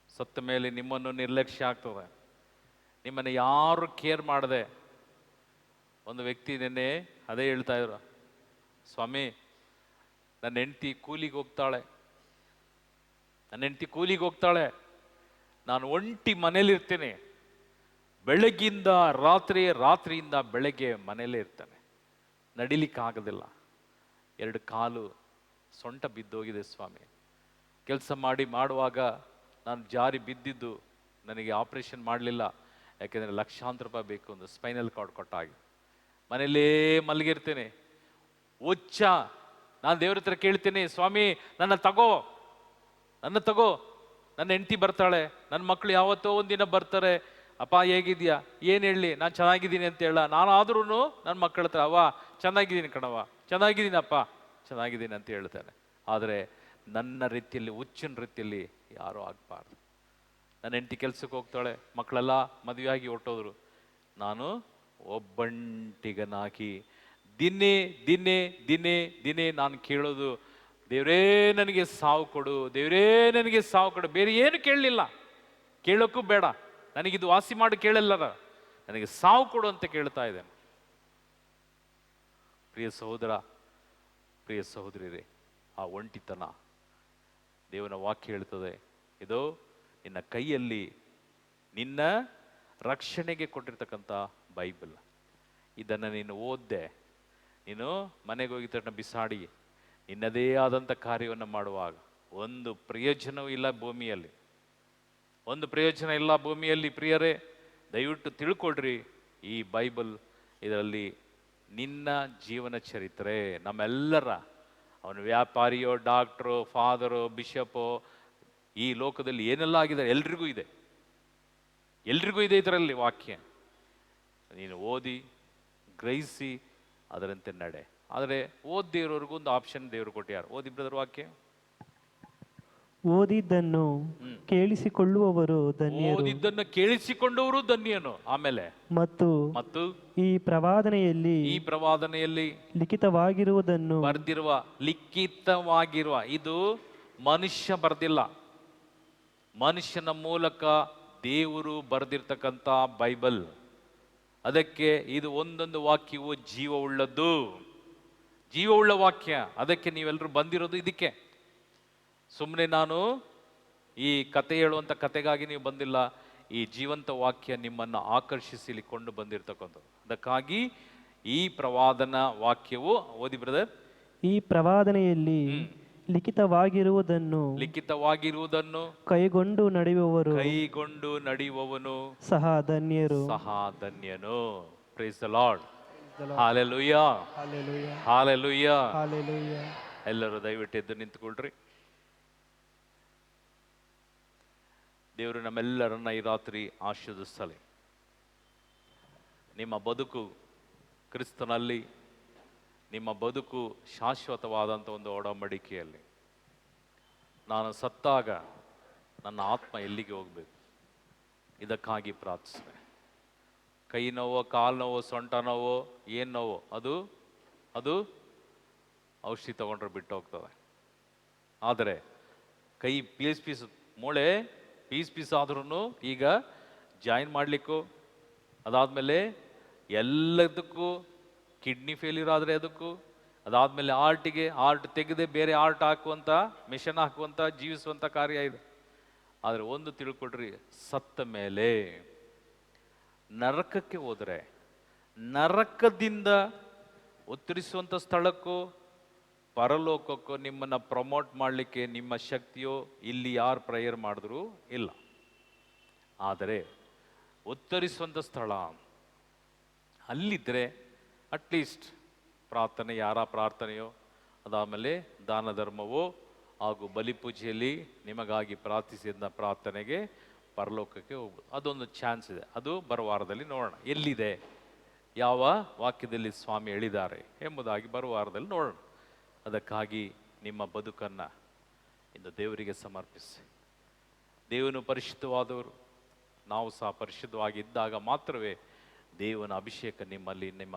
ಸತ್ತ ಮೇಲೆ ನಿಮ್ಮನ್ನು ನಿರ್ಲಕ್ಷ್ಯ ಆಗ್ತದೆ. ನಿಮ್ಮನ್ನು ಯಾರು ಕೇರ್ ಮಾಡದೆ, ಒಂದು ವ್ಯಕ್ತಿ ನಿನ್ನೆ ಅದೇ ಹೇಳ್ತಾ ಇದ್ರು, ಸ್ವಾಮಿ ನನ್ನ ಹೆಂಡತಿ ಕೂಲಿಗೆ ಹೋಗ್ತಾಳೆ, ನಾನು ಒಂಟಿ ಮನೇಲಿರ್ತೀನಿ, ಬೆಳಗ್ಗಿಂದ ರಾತ್ರಿಯಿಂದ ಬೆಳಗ್ಗೆ ಮನೇಲೇ ಇರ್ತಾನೆ, ನಡಿಲಿಕ್ಕಾಗೋದಿಲ್ಲ, 2 ಕಾಲು ಸೊಂಟ ಬಿದ್ದೋಗಿದೆ ಸ್ವಾಮಿ, ಕೆಲಸ ಮಾಡುವಾಗ ನಾನು ಜಾರಿ ಬಿದ್ದಿದ್ದು, ನನಗೆ ಆಪರೇಷನ್ ಮಾಡಲಿಲ್ಲ, ಯಾಕೆಂದರೆ ಲಕ್ಷಾಂತರ ರೂಪಾಯಿ ಬೇಕು, ಒಂದು ಸ್ಪೈನಲ್ ಕಾರ್ಡ್ ಕೊಟ್ಟಾಗಿ, ಮನೇಲೇ ಮಲಗಿರ್ತೇನೆ, ನಾನು ದೇವ್ರ ಹತ್ರ ಕೇಳ್ತೀನಿ, ಸ್ವಾಮಿ ನನ್ನ ತಗೋ, ನನ್ನ ಹೆಂಡತಿ ಬರ್ತಾಳೆ, ನನ್ನ ಮಕ್ಕಳು ಯಾವತ್ತೋ ಒಂದಿನ ಬರ್ತಾರೆ, ಅಪ್ಪ ಹೇಗಿದ್ಯಾ, ಏನು ಹೇಳಲಿ, ನಾನು ಚೆನ್ನಾಗಿದ್ದೀನಿ ಅಂತ ಹೇಳ, ನಾನು ಆದ್ರೂ ನನ್ನ ಮಕ್ಕಳ ಹತ್ರ ಅವ್ವ ಚೆನ್ನಾಗಿದ್ದೀನಿ ಕಣವ್ವ, ಚೆನ್ನಾಗಿದ್ದೀನಪ್ಪ, ಚೆನ್ನಾಗಿದ್ದೀನಿ ಅಂತ ಹೇಳ್ತಾನೆ. ಆದರೆ ನನ್ನ ರೀತಿಯಲ್ಲಿ ಹುಚ್ಚಿನ ರೀತಿಯಲ್ಲಿ ಯಾರೂ ಆಗಬಾರ್ದು. ನನ್ನ ಹೆಂಡತಿ ಕೆಲ್ಸಕ್ಕೆ ಹೋಗ್ತಾಳೆ, ಮಕ್ಕಳೆಲ್ಲ ಮದುವೆಯಾಗಿ ಹೊಟ್ಟೋದ್ರು. ನಾನು ಒಬ್ಬಂಟಿಗನಾಗಿ ದಿನೇ ದಿನೇ ದಿನೇ ದಿನೇ ನಾನು ಕೇಳೋದು, ದೇವರೇ ನನಗೆ ಸಾವು ಕೊಡು, ದೇವರೇ ನನಗೆ ಸಾವು ಕೊಡು. ಬೇರೆ ಏನು ಕೇಳಲಿಲ್ಲ, ಕೇಳೋಕ್ಕೂ ಬೇಡ, ನನಗಿದು ವಾಸಿ ಮಾಡಿ ಕೇಳಲ್ಲರ, ನನಗೆ ಸಾವು ಕೊಡು ಅಂತ ಕೇಳ್ತಾ ಇದ್ದೇನೆ. ಪ್ರಿಯ ಸಹೋದರ, ಪ್ರಿಯ ಸಹೋದರಿಯರೇ, ಆ ಒಂಟಿತನ ದೇವನ ವಾಕ್ಯ ಹೇಳ್ತದೆ, ಇದು ನಿನ್ನ ಕೈಯಲ್ಲಿ ನಿನ್ನ ರಕ್ಷಣೆಗೆ ಕೊಟ್ಟಿರ್ತಕ್ಕಂಥ ಬೈಬಲ್. ಇದನ್ನು ನೀನು ಓದ್ದೆ, ನೀನು ಮನೆಗೆ ಹೋಗಿದ ತಕ್ಷಣ ಬಿಸಾಡಿ ನಿನ್ನದೇ ಆದಂಥ ಕಾರ್ಯವನ್ನು ಮಾಡುವಾಗ ಒಂದು ಪ್ರಯೋಜನವೂ ಇಲ್ಲ ಭೂಮಿಯಲ್ಲಿ, ಒಂದು ಪ್ರಯೋಜನ ಇಲ್ಲ ಭೂಮಿಯಲ್ಲಿ. ಪ್ರಿಯರೇ, ದಯವಿಟ್ಟು ತಿಳ್ಕೊಳ್ರಿ, ಈ ಬೈಬಲ್ ಇದರಲ್ಲಿ ನಿನ್ನ ಜೀವನ ಚರಿತ್ರೆ, ನಮ್ಮೆಲ್ಲರ, ಅವನು ವ್ಯಾಪಾರಿಯೋ, ಡಾಕ್ಟ್ರೋ, ಫಾದರೋ, ಬಿಷಪೋ, ಈ ಲೋಕದಲ್ಲಿ ಏನೆಲ್ಲ ಆಗಿದೆ ಎಲ್ರಿಗೂ ಇದೆ, ಎಲ್ರಿಗೂ ಇದೆ ಇದರಲ್ಲಿ ವಾಕ್ಯ. ನೀನು ಓದಿ ಗ್ರಹಿಸಿ ಅದರಂತೆ ನಡೆ. ಆದರೆ ಓದ್ದೇ ಇರೋರಿಗೂ ಒಂದು ಆಪ್ಷನ್ ದೇವರು ಕೊಟ್ಟಾರ. ಓದಿ ಬ್ರದರ್ ವಾಕ್ಯ. ಓದಿದ್ದನ್ನು ಕೇಳಿಸಿಕೊಳ್ಳುವವರು ಧನ್ಯರು, ಓದಿದ್ದನ್ನು ಕೇಳಿಸಿಕೊಂಡವರು ಧನ್ಯನು. ಆಮೇಲೆ ಮತ್ತು ಈ ಪ್ರವಾದನೆಯಲ್ಲಿ ಲಿಖಿತವಾಗಿರುವುದನ್ನು ಲಿಖಿತವಾಗಿರುವ, ಇದು ಮನುಷ್ಯ ಬರೆದಿಲ್ಲ, ಮನುಷ್ಯನ ಮೂಲಕ ದೇವರು ಬರೆದಿರ್ತಕ್ಕಂಥ ಬೈಬಲ್. ಅದಕ್ಕೆ ಇದು ಒಂದೊಂದು ವಾಕ್ಯವು ಜೀವವುಳ್ಳದ್ದು, ಜೀವವುಳ್ಳ ವಾಕ್ಯ. ಅದಕ್ಕೆ ನೀವೆಲ್ಲರೂ ಬಂದಿರೋದು ಇದಕ್ಕೆ. ಸುಮ್ಮನೆ ನಾನು ಈ ಕತೆ ಹೇಳುವಂಥ ಕತೆಗಾಗಿ ನೀವು ಬಂದಿಲ್ಲ, ಈ ಜೀವಂತ ವಾಕ್ಯ ನಿಮ್ಮನ್ನು ಆಕರ್ಷಿಸಲಿಕೊಂಡು ಬಂದಿರತಕ್ಕಂಥದ್ದು. ಅದಕ್ಕಾಗಿ ಈ ಪ್ರವಾದನ ವಾಕ್ಯವು, ಓದಿ ಬ್ರದರ್, ಈ ಪ್ರವಾದನೆಯಲ್ಲಿ ಲಿಖಿತವಾಗಿರುವುದನ್ನು ಕೈಗೊಂಡು ನಡೆಯುವವನು ಸಹ ಧನ್ಯನು. Praise the lord. Hallelujah, hallelujah. ಎಲ್ಲರೂ ದಯವಿಟ್ಟು ಎದ್ದು ನಿಂತುಕೊಳ್ರಿ. ದೇವರು ನಮ್ಮೆಲ್ಲರನ್ನ ಈ ರಾತ್ರಿ ಆಶೀರ್ವದಿಸಲಿ. ನಿಮ್ಮ ಬದುಕು ಕ್ರಿಸ್ತನಲ್ಲಿ, ನಿಮ್ಮ ಬದುಕು ಶಾಶ್ವತವಾದಂಥ ಒಂದು ಒಡಂಬಡಿಕೆಯಲ್ಲಿ. ನಾನು ಸತ್ತಾಗ ನನ್ನ ಆತ್ಮ ಎಲ್ಲಿಗೆ ಹೋಗಬೇಕು, ಇದಕ್ಕಾಗಿ ಪ್ರಾರ್ಥಿಸಿದೆ. ಕೈ ನೋವೋ, ಕಾಲು ನೋವೋ, ಸೊಂಟ ನೋವೋ, ಏನು ನೋವೋ, ಅದು ಔಷಧಿ ತಗೊಂಡ್ರೆ ಬಿಟ್ಟು ಹೋಗ್ತದೆ. ಆದರೆ ಕೈ ಪೀಸ್ ಮೂಳೆ ಪೀಸ್ ಆದ್ರೂ ಈಗ ಜಾಯಿನ್ ಮಾಡಲಿಕ್ಕೂ, ಅದಾದಮೇಲೆ ಎಲ್ಲದಕ್ಕೂ, ಕಿಡ್ನಿ ಫೇಲ್ಯೂರ್ ಆದರೆ ಅದಕ್ಕೂ, ಅದಾದಮೇಲೆ ಆರ್ಟ್ ತೆಗೆದೇ ಬೇರೆ ಆರ್ಟ್ ಹಾಕುವಂಥ, ಮಿಷನ್ ಹಾಕುವಂಥ, ಜೀವಿಸುವಂಥ ಕಾರ್ಯ ಇದೆ. ಆದರೆ ಒಂದು ತಿಳ್ಕೊಡ್ರಿ, ಸತ್ತ ಮೇಲೆ ನರಕಕ್ಕೆ ಹೋದರೆ ನರಕದಿಂದ ಉತ್ತರಿಸುವಂಥ ಸ್ಥಳಕ್ಕೂ ಪರಲೋಕಕ್ಕೂ ನಿಮ್ಮನ್ನು ಪ್ರಮೋಟ್ ಮಾಡಲಿಕ್ಕೆ ನಿಮ್ಮ ಶಕ್ತಿಯೋ ಇಲ್ಲಿ ಯಾರು ಪ್ರೇಯರ್ ಮಾಡಿದ್ರೂ ಇಲ್ಲ. ಆದರೆ ಉತ್ತರಿಸುವಂಥ ಸ್ಥಳ ಅಲ್ಲಿದ್ದರೆ ಅಟ್ಲೀಸ್ಟ್ ಪ್ರಾರ್ಥನೆ, ಯಾರ ಪ್ರಾರ್ಥನೆಯೋ, ಅದಾದಮೇಲೆ ದಾನ ಧರ್ಮವೋ ಹಾಗೂ ಬಲಿಪೂಜೆಯಲ್ಲಿ ನಿಮಗಾಗಿ ಪ್ರಾರ್ಥಿಸಿದ ಪ್ರಾರ್ಥನೆಗೆ ಪರಲೋಕಕ್ಕೆ ಹೋಗ್ಬೋದು. ಅದೊಂದು ಚಾನ್ಸ್ ಇದೆ. ಅದು ಬರುವ ವಾರದಲ್ಲಿ ನೋಡೋಣ, ಎಲ್ಲಿದೆ, ಯಾವ ವಾಕ್ಯದಲ್ಲಿ ಸ್ವಾಮಿ ಹೇಳಿದ್ದಾರೆ ಎಂಬುದಾಗಿ ಬರುವ ವಾರದಲ್ಲಿ ನೋಡೋಣ. ಅದಕ್ಕಾಗಿ ನಿಮ್ಮ ಬದುಕನ್ನು ಇಂದು ದೇವರಿಗೆ ಸಮರ್ಪಿಸಿ. ದೇವನು ಪರಿಶುದ್ಧವಾದವರು, ನಾವು ಸಹ ಪರಿಶುದ್ಧವಾಗಿದ್ದಾಗ ಮಾತ್ರವೇ ದೇವನ ಅಭಿಷೇಕ ನಿಮ್ಮಲ್ಲಿ, ನಿಮ್ಮ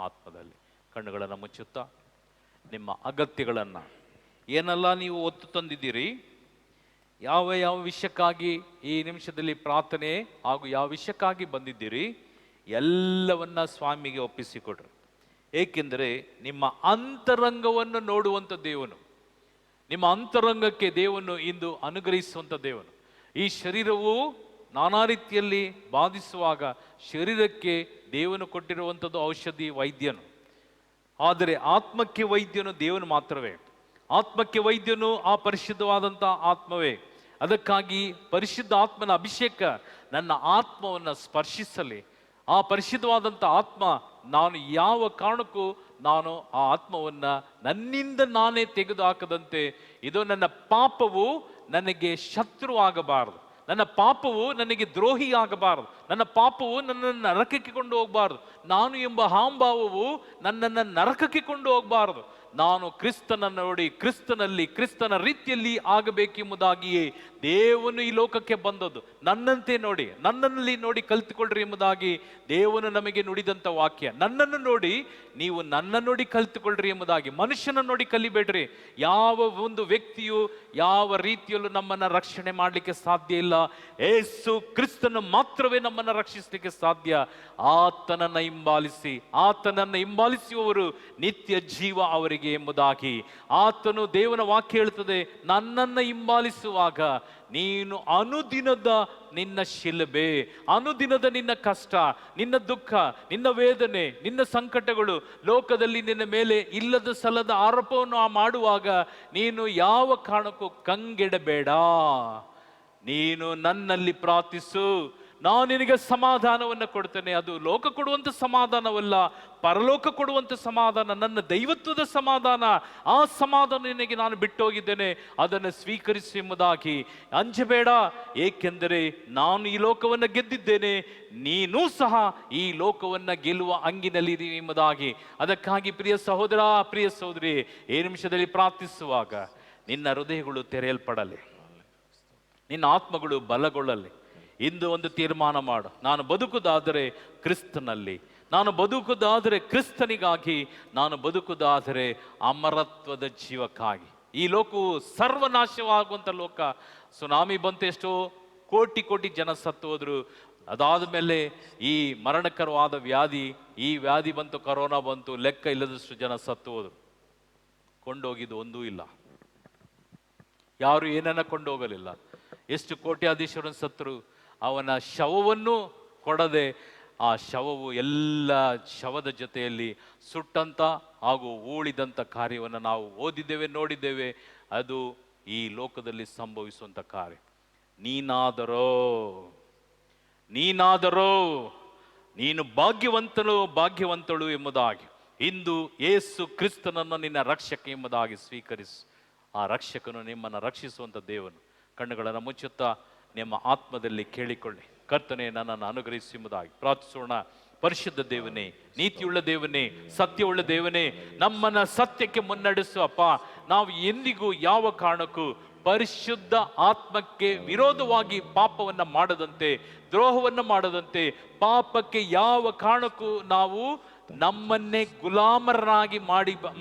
ಆತ್ಮದಲ್ಲಿ. ಕಣ್ಣುಗಳನ್ನು ಮುಚ್ಚುತ್ತಾ ನಿಮ್ಮ ಅಗತ್ಯಗಳನ್ನು, ಏನೆಲ್ಲ ನೀವು ಒತ್ತು ತಂದಿದ್ದೀರಿ, ಯಾವ ಯಾವ ವಿಷಯಕ್ಕಾಗಿ ಈ ನಿಮಿಷದಲ್ಲಿ ಪ್ರಾರ್ಥನೆ ಹಾಗೂ ಯಾವ ವಿಷಯಕ್ಕಾಗಿ ಬಂದಿದ್ದೀರಿ, ಎಲ್ಲವನ್ನ ಸ್ವಾಮಿಗೆ ಒಪ್ಪಿಸಿಕೊಡ್ರಿ. ಏಕೆಂದರೆ ನಿಮ್ಮ ಅಂತರಂಗವನ್ನು ನೋಡುವಂಥ ದೇವನು, ನಿಮ್ಮ ಅಂತರಂಗಕ್ಕೆ ದೇವನು ಇಂದು ಅನುಗ್ರಹಿಸುವಂಥ ದೇವನು. ಈ ಶರೀರವು ನಾನಾ ರೀತಿಯಲ್ಲಿ ಬಾಧಿಸುವಾಗ ಶರೀರಕ್ಕೆ ದೇವನು ಕೊಟ್ಟಿರುವಂಥದ್ದು ಔಷಧಿ, ವೈದ್ಯನು. ಆದರೆ ಆತ್ಮಕ್ಕೆ ವೈದ್ಯನು ದೇವನು ಮಾತ್ರವೇ. ಆತ್ಮಕ್ಕೆ ವೈದ್ಯನು ಆ ಪರಿಶುದ್ಧವಾದಂಥ ಆತ್ಮವೇ. ಅದಕ್ಕಾಗಿ ಪರಿಶುದ್ಧ ಆತ್ಮನ ಅಭಿಷೇಕ ನನ್ನ ಆತ್ಮವನ್ನು ಸ್ಪರ್ಶಿಸಲಿ. ಆ ಪರಿಶುದ್ಧವಾದಂಥ ಆತ್ಮ, ನಾನು ಯಾವ ಕಾರಣಕ್ಕೂ ನಾನು ಆ ಆತ್ಮವನ್ನು ನನ್ನಿಂದ ನಾನೇ ತೆಗೆದು ಹಾಕದಂತೆ, ಇದು ನನ್ನ ಪಾಪವು ನನಗೆ ಶತ್ರು ಆಗಬಾರದು, ನನ್ನ ಪಾಪವು ನನಗೆ ದ್ರೋಹಿ ಆಗಬಾರದು, ನನ್ನ ಪಾಪವು ನನ್ನನ್ನು ನರಕಕ್ಕೆ ಕೊಂಡು ಹೋಗಬಾರ್ದು. ನಾನು ಎಂಬ ಅಹಂಭಾವವು ನನ್ನನ್ನು ನರಕಕ್ಕೆ ಕೊಂಡು ಹೋಗಬಾರದು. ನಾನು ಕ್ರಿಸ್ತನನ್ನು ನೋಡಿ ಕ್ರಿಸ್ತನಲ್ಲಿ ಕ್ರಿಸ್ತನ ರೀತಿಯಲ್ಲಿ ಆಗಬೇಕೆಂಬುದಾಗಿಯೇ ದೇವನು ಈ ಲೋಕಕ್ಕೆ ಬಂದದ್ದು. ನನ್ನಂತೆ ನೋಡಿ, ನನ್ನಲ್ಲಿ ನೋಡಿ ಕಲಿತುಕೊಳ್ಳ್ರಿ ಎಂಬುದಾಗಿ ದೇವನು ನಮಗೆ ನುಡಿದಂಥ ವಾಕ್ಯ. ನನ್ನನ್ನು ನೋಡಿ ನೀವು ನನ್ನ ನೋಡಿ ಕಲಿತುಕೊಳ್ಳ್ರಿ ಎಂಬುದಾಗಿ. ಮನುಷ್ಯನ ನೋಡಿ ಕಲಿಬೇಡ್ರಿ. ಯಾವ ಒಂದು ವ್ಯಕ್ತಿಯು ಯಾವ ರೀತಿಯಲ್ಲೂ ನಮ್ಮನ್ನು ರಕ್ಷಣೆ ಮಾಡಲಿಕ್ಕೆ ಸಾಧ್ಯ ಇಲ್ಲ. ಯೇಸು ಕ್ರಿಸ್ತನು ಮಾತ್ರವೇ ನಮ್ಮನ್ನು ರಕ್ಷಿಸಲಿಕ್ಕೆ ಸಾಧ್ಯ. ಆತನನ್ನು ಹಿಂಬಾಲಿಸುವವರು ನಿತ್ಯ ಜೀವ ಅವರಿಗೆ ಎಂಬುದಾಗಿ ಆತನು, ದೇವನ ವಾಕ್ಯ ಹೇಳುತ್ತದೆ, ನನ್ನನ್ನು ಹಿಂಬಾಲಿಸುವಾಗ ನೀನು ಅನುದಿನದ ನಿನ್ನ ಶಿಲುಬೆ, ಅನುದಿನದ ನಿನ್ನ ಕಷ್ಟ, ನಿನ್ನ ದುಃಖ, ನಿನ್ನ ವೇದನೆ, ನಿನ್ನ ಸಂಕಟಗಳು ಲೋಕದಲ್ಲಿ ನಿನ್ನ ಮೇಲೆ ಇಲ್ಲದ ಸಲ್ಲದ ಆರೋಪವನ್ನು ಮಾಡುವಾಗ ನೀನು ಯಾವ ಕಾರಣಕ್ಕೂ ಕಂಗೆಡಬೇಡ. ನೀನು ನನ್ನಲ್ಲಿ ಪ್ರಾರ್ಥಿಸು, ನಾನು ನಿನಗೆ ಸಮಾಧಾನವನ್ನು ಕೊಡ್ತೇನೆ. ಅದು ಲೋಕ ಕೊಡುವಂಥ ಸಮಾಧಾನವಲ್ಲ, ಪರಲೋಕ ಕೊಡುವಂಥ ಸಮಾಧಾನ, ನನ್ನ ದೈವತ್ವದ ಸಮಾಧಾನ. ಆ ಸಮಾಧಾನ ನಿನಗೆ ನಾನು ಬಿಟ್ಟೋಗಿದ್ದೇನೆ, ಅದನ್ನು ಸ್ವೀಕರಿಸಿ ಎಂಬುದಾಗಿ. ಅಂಜಬೇಡ, ಏಕೆಂದರೆ ನಾನು ಈ ಲೋಕವನ್ನು ಗೆದ್ದಿದ್ದೇನೆ, ನೀನೂ ಸಹ ಈ ಲೋಕವನ್ನು ಗೆಲ್ಲುವ ಅಂಗಿನಲ್ಲಿರಿ ಎಂಬುದಾಗಿ. ಅದಕ್ಕಾಗಿ ಪ್ರಿಯ ಸಹೋದರ, ಪ್ರಿಯ ಸಹೋದರಿ, ಈ ನಿಮಿಷದಲ್ಲಿ ಪ್ರಾರ್ಥಿಸುವಾಗ ನಿನ್ನ ಹೃದಯಗಳು ತೆರೆಯಲ್ಪಡಲಿ, ನಿನ್ನ ಆತ್ಮಗಳು ಬಲಗೊಳ್ಳಲಿ. ಇಂದು ಒಂದು ತೀರ್ಮಾನ ಮಾಡು, ನಾನು ಬದುಕುವುದಾದರೆ ಕ್ರಿಸ್ತನಲ್ಲಿ, ನಾನು ಬದುಕುವುದಾದರೆ ಕ್ರಿಸ್ತನಿಗಾಗಿ, ನಾನು ಬದುಕುವುದಾದರೆ ಅಮರತ್ವದ ಜೀವಕ್ಕಾಗಿ. ಈ ಲೋಕವು ಸರ್ವನಾಶವಾಗುವಂಥ ಲೋಕ. ಸುನಾಮಿ ಬಂತು, ಎಷ್ಟೋ ಕೋಟಿ ಕೋಟಿ ಜನ ಸತ್ತು ಹೋದ್ರು. ಅದಾದ ಮೇಲೆ ಈ ಮರಣಕರವಾದ ವ್ಯಾಧಿ, ಈ ವ್ಯಾಧಿ ಬಂತು, ಕರೋನಾ ಬಂತು, ಲೆಕ್ಕ ಇಲ್ಲದಷ್ಟು ಜನ ಸತ್ತು ಹೋದ್ರು. ಕೊಂಡೋಗಿದ್ದು ಒಂದೂ ಇಲ್ಲ, ಯಾರು ಏನನ್ನ ಕೊಂಡೋಗಲಿಲ್ಲ. ಎಷ್ಟು ಕೋಟ್ಯಾಧೀಶ್ವರನ ಸತ್ತರು, ಅವನ ಶವವನ್ನು ಕೊಡದೆ ಆ ಶವವು ಎಲ್ಲ ಶವದ ಜೊತೆಯಲ್ಲಿ ಸುಟ್ಟಂತ ಹಾಗೂ ಉಳಿದಂಥ ಕಾರ್ಯವನ್ನು ನಾವು ಓದಿದ್ದೇವೆ, ನೋಡಿದ್ದೇವೆ. ಅದು ಈ ಲೋಕದಲ್ಲಿ ಸಂಭವಿಸುವಂಥ ಕಾರ್ಯ. ನೀನಾದರೋ ನೀನು ಭಾಗ್ಯವಂತಳು ಎಂಬುದಾಗಿ ಇಂದು ಯೇಸು ಕ್ರಿಸ್ತನನ್ನು ನಿನ್ನ ರಕ್ಷಕ ಎಂಬುದಾಗಿ ಸ್ವೀಕರಿಸು. ಆ ರಕ್ಷಕನು ನಿಮ್ಮನ್ನು ರಕ್ಷಿಸುವಂಥ ದೇವನು. ಕಣ್ಣುಗಳನ್ನು ಮುಚ್ಚುತ್ತಾ ನಿಮ್ಮ ಆತ್ಮದಲ್ಲಿ ಕೇಳಿಕೊಳ್ಳಿ, ಕರ್ತನೆ ನನ್ನನ್ನು ಅನುಗ್ರಹಿಸಿ ಎಂಬುದಾಗಿ ಪ್ರಾರ್ಥಿಸೋಣ. ಪರಿಶುದ್ಧ ದೇವನೇ, ನೀತಿಯುಳ್ಳ ದೇವನೇ, ಸತ್ಯವುಳ್ಳ ದೇವನೇ, ನಮ್ಮನ್ನ ಸತ್ಯಕ್ಕೆ ಮುನ್ನಡೆಸು ಅಪ್ಪ. ನಾವು ಎಂದಿಗೂ ಯಾವ ಕಾರಣಕ್ಕೂ ಪರಿಶುದ್ಧ ಆತ್ಮಕ್ಕೆ ವಿರೋಧವಾಗಿ ಪಾಪವನ್ನು ಮಾಡದಂತೆ, ದ್ರೋಹವನ್ನು ಮಾಡದಂತೆ, ಪಾಪಕ್ಕೆ ಯಾವ ಕಾರಣಕ್ಕೂ ನಾವು ನಮ್ಮನ್ನೇ ಗುಲಾಮರನಾಗಿ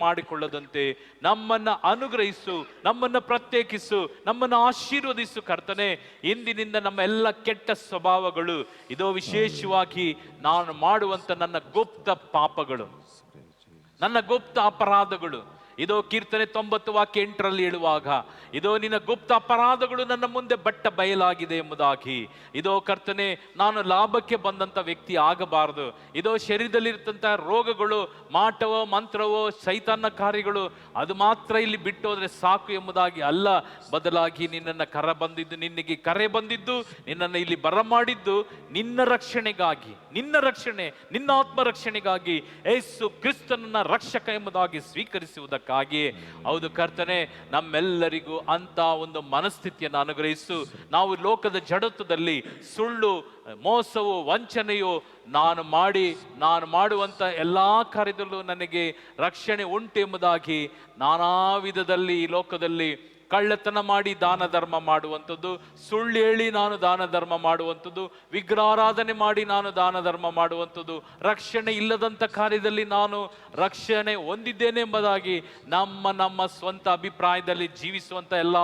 ಮಾಡಿಕೊಳ್ಳದಂತೆ ನಮ್ಮನ್ನು ಅನುಗ್ರಹಿಸು, ನಮ್ಮನ್ನು ಪ್ರತ್ಯೇಕಿಸು, ನಮ್ಮನ್ನು ಆಶೀರ್ವದಿಸು ಕರ್ತನೆ. ಇಂದಿನಿಂದ ನಮ್ಮ ಎಲ್ಲ ಕೆಟ್ಟ ಸ್ವಭಾವಗಳು, ಇದೋ ವಿಶೇಷವಾಗಿ ನಾನು ಮಾಡುವಂಥ ನನ್ನ ಗುಪ್ತ ಪಾಪಗಳು, ನನ್ನ ಗುಪ್ತ ಅಪರಾಧಗಳು, ಇದೋ ಕೀರ್ತನೆ 90 ವಾಕ್ಯ 8ರಲ್ಲಿ ಹೇಳುವಾಗ, ಇದೋ ನಿನ್ನ ಗುಪ್ತ ಅಪರಾಧಗಳು ನನ್ನ ಮುಂದೆ ಬಟ್ಟ ಬಯಲಾಗಿದೆ ಎಂಬುದಾಗಿ. ಇದೋ ಕರ್ತನೆ, ನಾನು ಲಾಭಕ್ಕೆ ಬಂದಂಥ ವ್ಯಕ್ತಿ ಆಗಬಾರದು. ಇದೋ ಶರೀರದಲ್ಲಿರ್ತಂಥ ರೋಗಗಳು, ಮಾಟವೋ ಮಂತ್ರವೋ ಸೈತಾನ ಕಾರ್ಯಗಳು ಅದು ಮಾತ್ರ ಇಲ್ಲಿ ಬಿಟ್ಟು ಹೋದ್ರೆ ಸಾಕು ಎಂಬುದಾಗಿ ಅಲ್ಲ, ಬದಲಾಗಿ ನಿನ್ನನ್ನು ನಿನಗೆ ಕರೆ ಬಂದಿದ್ದು, ನಿನ್ನನ್ನು ಇಲ್ಲಿ ಬರಮಾಡಿದ್ದು ನಿನ್ನ ರಕ್ಷಣೆಗಾಗಿ, ನಿನ್ನ ರಕ್ಷಣೆ, ನಿನ್ನ ಆತ್ಮ ರಕ್ಷಣೆಗಾಗಿ ಯೇಸು ಕ್ರಿಸ್ತನನ್ನ ರಕ್ಷಕ ಎಂಬುದಾಗಿ ಸ್ವೀಕರಿಸುವುದಕ್ಕಾಗಿ. ಹೌದು ಕರ್ತನೆ, ನಮ್ಮೆಲ್ಲರಿಗೂ ಅಂತ ಒಂದು ಮನಸ್ಥಿತಿಯನ್ನು ಅನುಗ್ರಹಿಸು. ನಾವು ಲೋಕದ ಜಡತ್ವದಲ್ಲಿ ಸುಳ್ಳು, ಮೋಸವು, ವಂಚನೆಯು ನಾನು ಮಾಡುವಂಥ ಎಲ್ಲ ಕಾರ್ಯದಲ್ಲೂ ನನಗೆ ರಕ್ಷಣೆ ಉಂಟು ಎಂಬುದಾಗಿ ನಾನಾ ವಿಧದಲ್ಲಿ ಈ ಲೋಕದಲ್ಲಿ ಕಳ್ಳತನ ಮಾಡಿ ದಾನ ಧರ್ಮ ಮಾಡುವಂಥದ್ದು, ಸುಳ್ಳು ಹೇಳಿ ನಾನು ದಾನ ಧರ್ಮ ಮಾಡುವಂಥದ್ದು, ವಿಗ್ರಹಾರಾಧನೆ ಮಾಡಿ ನಾನು ದಾನ ಧರ್ಮ ಮಾಡುವಂಥದ್ದು, ರಕ್ಷಣೆ ಇಲ್ಲದಂಥ ಕಾರ್ಯದಲ್ಲಿ ನಾನು ರಕ್ಷಣೆ ಹೊಂದಿದ್ದೇನೆ ಎಂಬುದಾಗಿ ನಮ್ಮ ಸ್ವಂತ ಅಭಿಪ್ರಾಯದಲ್ಲಿ ಜೀವಿಸುವಂಥ ಎಲ್ಲ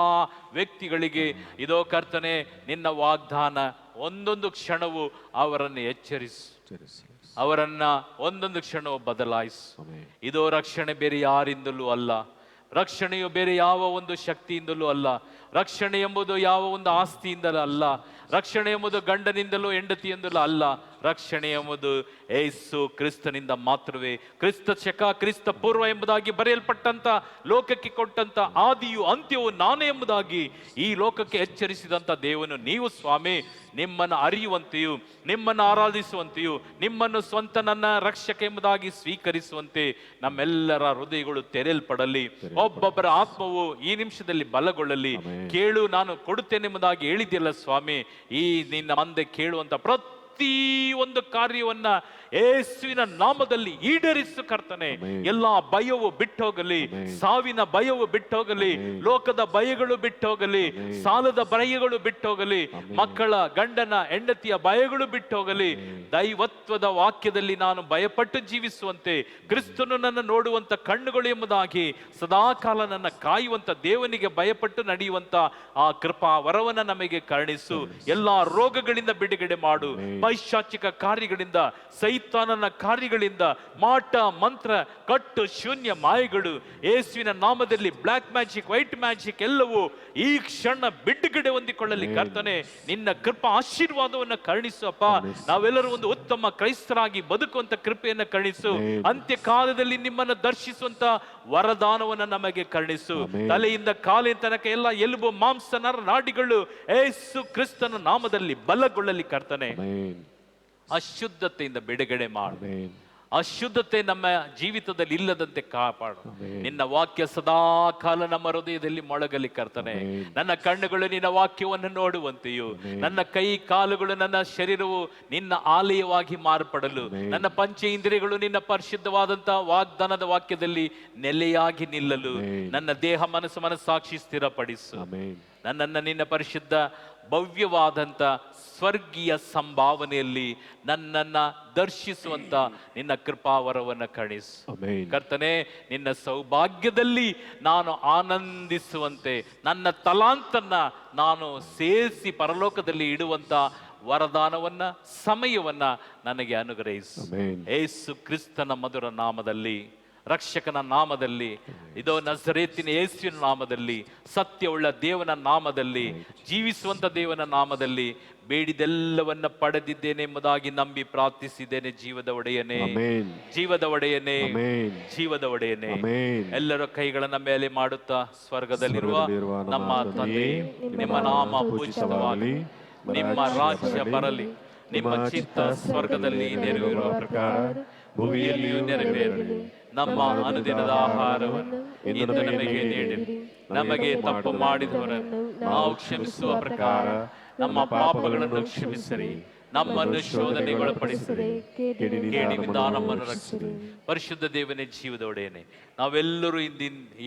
ವ್ಯಕ್ತಿಗಳಿಗೆ ಇದೋ ಕರ್ತನೆ ನಿನ್ನ ವಾಗ್ದಾನ, ಒಂದೊಂದು ಕ್ಷಣವೂ ಅವರನ್ನು ಎಚ್ಚರಿಸು, ಅವರನ್ನ ಒಂದೊಂದು ಕ್ಷಣವೂ ಬದಲಾಯಿಸು. ಇದೋ ರಕ್ಷಣೆ ಬೇರೆ ಯಾರಿಂದಲೂ ಅಲ್ಲ, ರಕ್ಷಣೆಯು ಬೇರೆ ಯಾವ ಒಂದು ಶಕ್ತಿಯಿಂದಲೂ ಅಲ್ಲ, ರಕ್ಷಣೆ ಎಂಬುದು ಯಾವ ಒಂದು ಆಸ್ತಿಯಿಂದಲೂ ಅಲ್ಲ, ರಕ್ಷಣೆ ಎಂಬುದು ಗಂಡನಿಂದಲೂ ಹೆಂಡತಿಯಿಂದಲೂ ಅಲ್ಲ. ರಕ್ಷಣೆ ಎಂಬುದು ಯೇಸು ಕ್ರಿಸ್ತನಿಂದ ಮಾತ್ರವೇ. ಕ್ರಿಸ್ತ ಶಕ ಕ್ರಿಸ್ತ ಪೂರ್ವ ಎಂಬುದಾಗಿ ಬರೆಯಲ್ಪಟ್ಟಂತ, ಲೋಕಕ್ಕೆ ಕೊಟ್ಟಂತ ಆದಿಯು ಅಂತ್ಯವು ನಾನೇ ಎಂಬುದಾಗಿ ಈ ಲೋಕಕ್ಕೆ ಎಚ್ಚರಿಸಿದಂತ ದೇವನು ನೀವು ಸ್ವಾಮಿ. ನಿಮ್ಮನ್ನು ಅರಿಯುವಂತೆಯೂ, ನಿಮ್ಮನ್ನು ಆರಾಧಿಸುವಂತೆಯೂ, ನಿಮ್ಮನ್ನು ಸ್ವಂತ ನನ್ನ ರಕ್ಷಕ ಎಂಬುದಾಗಿ ಸ್ವೀಕರಿಸುವಂತೆ ನಮ್ಮೆಲ್ಲರ ಹೃದಯಗಳು ತೆರೆಯಲ್ಪಡಲಿ. ಒಬ್ಬೊಬ್ಬರ ಆತ್ಮವು ಈ ನಿಮಿಷದಲ್ಲಿ ಬಲಗೊಳ್ಳಲಿ. ಕೇಳು, ನಾನು ಕೊಡುತ್ತೇನೆ ಎಂಬುದಾಗಿ ಹೇಳಿದ್ಯಲ್ಲ ಸ್ವಾಮಿ. ಈ ನಿನ್ನ ಮಂದೆ ಕೇಳುವಂತ ಪ್ರತಿ ಒಂದು ಕಾರ್ಯವನ್ನ ಯೇಸುವಿನ ನಾಮದಲ್ಲಿ ಈಡೇರಿಸು ಕರ್ತನೆ. ಎಲ್ಲಾ ಭಯವು ಬಿಟ್ಟೋಗಲಿ, ಸಾವಿನ ಭಯವು ಬಿಟ್ಟೋಗಲಿ, ಲೋಕದ ಭಯಗಳು ಬಿಟ್ಟೋಗಲಿ, ಸಾಲದ ಭಯಗಳು ಬಿಟ್ಟೋಗಲಿ, ಮಕ್ಕಳ ಗಂಡನ ಹೆಂಡತಿಯ ಭಯಗಳು ಬಿಟ್ಟೋಗಲಿ. ದೈವತ್ವದ ವಾಕ್ಯದಲ್ಲಿ ನಾನು ಭಯಪಟ್ಟು ಜೀವಿಸುವಂತೆ, ಕ್ರಿಸ್ತನು ನನ್ನ ನೋಡುವಂತ ಕಣ್ಣುಗಳು ಎಂಬುದಾಗಿ ಸದಾಕಾಲ ನನ್ನ ಕಾಯುವಂತ ದೇವನಿಗೆ ಭಯಪಟ್ಟು ನಡೆಯುವಂತ ಆ ಕೃಪಾ ವರವನ್ನ ನಮಗೆ ಕರುಣಿಸು. ಎಲ್ಲಾ ರೋಗಗಳಿಂದ ಬಿಡುಗಡೆ ಮಾಡು, ಪೈಶಾಚಿಕ ಕಾರ್ಯಗಳಿಂದ, ಸೈತಾನನ ಕಾರ್ಯಗಳಿಂದ, ಮಾಟ ಮಂತ್ರ ಕಟ್ಟು ಶೂನ್ಯ ಮಾಯೆಗಳು ಯೇಸುವಿನ ನಾಮದಲ್ಲಿ, ಬ್ಲಾಕ್ ಮ್ಯಾಜಿಕ್, ವೈಟ್ ಮ್ಯಾಜಿಕ್ ಎಲ್ಲವೂ ಈ ಕ್ಷಣ ಬಿಡುಗಡೆ ಹೊಂದಿಕೊಳ್ಳಲಿ ಕರ್ತನೆ. ನಿನ್ನ ಕೃಪಾ ಆಶೀರ್ವಾದವನ್ನು ಕರುಣಿಸು ಅಪ್ಪ. ನಾವೆಲ್ಲರೂ ಒಂದು ಉತ್ತಮ ಕ್ರೈಸ್ತರಾಗಿ ಬದುಕುವಂತ ಕೃಪೆಯನ್ನು ಕರುಣಿಸು. ಅಂತ್ಯಕಾಲದಲ್ಲಿ ನಿಮ್ಮನ್ನು ದರ್ಶಿಸುವಂತ ವರದಾನವನ್ನು ನಮಗೆ ಕರುಣಿಸು. ತಲೆಯಿಂದ ಕಾಲಿನ ತನಕ ಎಲ್ಲ ಎಲುಬು ಮಾಂಸ ನರ ನಾಡಿಗಳು ಯೇಸು ಕ್ರಿಸ್ತನ ನಾಮದಲ್ಲಿ ಬಲಗೊಳ್ಳಲಿ ಕರ್ತನೆ. ಅಶುದ್ಧತೆಯಿಂದ ಬಿಡುಗಡೆ ಮಾಡು, ಅಶುದ್ಧತೆ ನಮ್ಮ ಜೀವಿತದಲ್ಲಿ ಇಲ್ಲದಂತೆ ಕಾಪಾಡು. ನಿನ್ನ ವಾಕ್ಯ ಸದಾ ಕಾಲ ನಮ್ಮ ಹೃದಯದಲ್ಲಿ ಮೊಳಗಲಿ ಕರ್ತನೆ. ನನ್ನ ಕಣ್ಣುಗಳು ನಿನ್ನ ವಾಕ್ಯವನ್ನು ನೋಡುವಂತೆಯೂ, ನನ್ನ ಕೈ ಕಾಲುಗಳು ನನ್ನ ಶರೀರವು ನಿನ್ನ ಆಲಯವಾಗಿ ಮಾರ್ಪಡಲು, ನನ್ನ ಪಂಚೇಂದ್ರಿಯಗಳು ನಿನ್ನ ಪರಿಶುದ್ಧವಾದಂತಹ ವಾಗ್ದಾನದ ವಾಕ್ಯದಲ್ಲಿ ನೆಲೆಯಾಗಿ ನಿಲ್ಲಲು, ನನ್ನ ದೇಹ ಮನಸ್ಸಾಕ್ಷಿ ಸ್ಥಿರಪಡಿಸು. ನನ್ನನ್ನು ನಿನ್ನ ಪರಿಶುದ್ಧ ಭವ್ಯವಾದಂಥ ಸ್ವರ್ಗೀಯ ಸಂಭಾವನೆಯಲ್ಲಿ ನನ್ನನ್ನ ದರ್ಶಿಸುವಂತ ನಿನ್ನ ಕೃಪಾವರವನ್ನು ಕರುಣಿಸು ಕರ್ತನೆ. ನಿನ್ನ ಸೌಭಾಗ್ಯದಲ್ಲಿ ನಾನು ಆನಂದಿಸುವಂತೆ, ನನ್ನ ತಲಾಂತನ್ನ ನಾನು ಸೇರಿಸಿ ಪರಲೋಕದಲ್ಲಿ ಇಡುವಂತ ವರದಾನವನ್ನ, ಸಮಯವನ್ನ ನನಗೆ ಅನುಗ್ರಹಿಸು. ಯೇಸು ಕ್ರಿಸ್ತನ ಮಧುರ ನಾಮದಲ್ಲಿ, ರಕ್ಷಕನ ನಾಮದಲ್ಲಿ, ಇದೋ ನಜರೇತಿನ ಯೇಸುವಿನ ನಾಮದಲ್ಲಿ, ಸತ್ಯವುಳ್ಳ ದೇವನ ನಾಮದಲ್ಲಿ, ಜೀವಿಸುವಂತ ದೇವನ ನಾಮದಲ್ಲಿ ಬೇಡಿದೆಲ್ಲವನ್ನ ಪಡೆದಿದ್ದೇನೆ ಎಂಬುದಾಗಿ ನಂಬಿ ಪ್ರಾರ್ಥಿಸಿದ್ದೇನೆ. ಜೀವದ ಒಡೆಯನೇ, ಜೀವದ ಒಡೆಯನೇ, ಜೀವದ ಒಡೆಯನೇ. ಎಲ್ಲರ ಕೈಗಳನ್ನ ಮೇಲೆ ಮಾಡುತ್ತಾ, ಸ್ವರ್ಗದಲ್ಲಿರುವ ನಮ್ಮ ತಂದೆ, ನಿಮ್ಮ ನಾಮ ಪೂಜಿತವಾಗಲಿ, ನಿಮ್ಮ ರಾಜ್ಯ ಬರಲಿ, ನಿಮ್ಮ ಚಿತ್ತ ಸ್ವರ್ಗದಲ್ಲಿ ನೆರವೇರುವ ಪ್ರಕಾರ ಭೂಮಿಯಲ್ಲಿಯೂ ನೆರವೇರಲಿ. ನಮ್ಮ ಅನುದಿನದ ಆಹಾರವನ್ನು ಇಂದು ನಮಗೆ ನೀಡಿರಿ. ನಮಗೆ ತಪ್ಪು ಮಾಡಿದವರನ್ನು ನಾವು ಕ್ಷಮಿಸುವ ಪ್ರಕಾರ ನಮ್ಮ ಪಾಪಗಳನ್ನು ಕ್ಷಮಿಸಿರಿ. ನಮ್ಮನ್ನು ಶೋಧನೆಗೊಳಪಡಿಸಿರಿ, ಕೇಡಿನಿಂದ ನಮ್ಮನ್ನು ರಕ್ಷಿಸಿರಿ. ಪರಿಶುದ್ಧ ದೇವನೇ, ಜೀವದ ಒಡೆಯನೇ, ನಾವೆಲ್ಲರೂ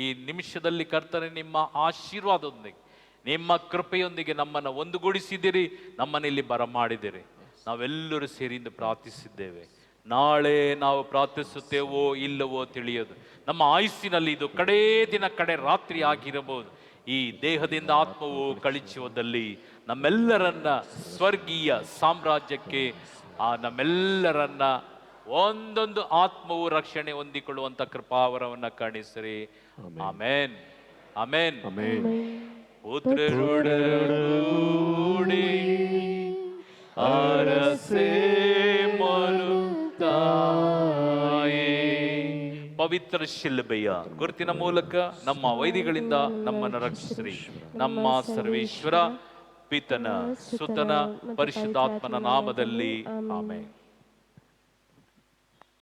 ಈ ನಿಮಿಷದಲ್ಲಿ ಕರ್ತನೆ ನಿಮ್ಮ ಆಶೀರ್ವಾದದೊಂದಿಗೆ, ನಿಮ್ಮ ಕೃಪೆಯೊಂದಿಗೆ ನಮ್ಮನ್ನು ಒಂದುಗೂಡಿಸಿದಿರಿ, ನಮ್ಮನ್ನು ಇಲ್ಲಿ ಬರಮಾಡಿದಿರಿ. ನಾವೆಲ್ಲರೂ ಸೇರಿಯಿಂದ ಪ್ರಾರ್ಥಿಸಿದ್ದೇವೆ. ನಾಳೆ ನಾವು ಪ್ರಾರ್ಥಿಸುತ್ತೇವೋ ಇಲ್ಲವೋ ತಿಳಿಯೋದು. ನಮ್ಮ ಆಯುಸ್ಸಿನಲ್ಲಿ ಇದು ಕಡೇ ದಿನ, ಕಡೆ ರಾತ್ರಿ ಆಗಿರಬಹುದು. ಈ ದೇಹದಿಂದ ಆತ್ಮವು ಕಳಿಚುವುದಲ್ಲಿ ನಮ್ಮೆಲ್ಲರನ್ನ ಸ್ವರ್ಗೀಯ ಸಾಮ್ರಾಜ್ಯಕ್ಕೆ, ನಮ್ಮೆಲ್ಲರನ್ನ ಒಂದೊಂದು ಆತ್ಮವು ರಕ್ಷಣೆ ಹೊಂದಿಕೊಳ್ಳುವಂತ ಕೃಪಾವರವನ್ನ ಕಾಣಿಸಿರಿ. ಆಮೇನ್, ಆಮೇನ್. ಪುತ್ರರೊಡಗೂಡಿ ಅರಸೇ ಪವಿತ್ರ ಶಿಲುಬೆಯ ಗುರುತಿನ ಮೂಲಕ ನಮ್ಮ ವೈರಿಗಳಿಂದ ನಮ್ಮನ್ನು ರಕ್ಷಿಸಿರಿ. ನಮ್ಮ ಸರ್ವೇಶ್ವರ ಪಿತನ ಸುತನ ಪರಿಶುದ್ಧಾತ್ಮನ ನಾಮದಲ್ಲಿ ಆಮೆನ್.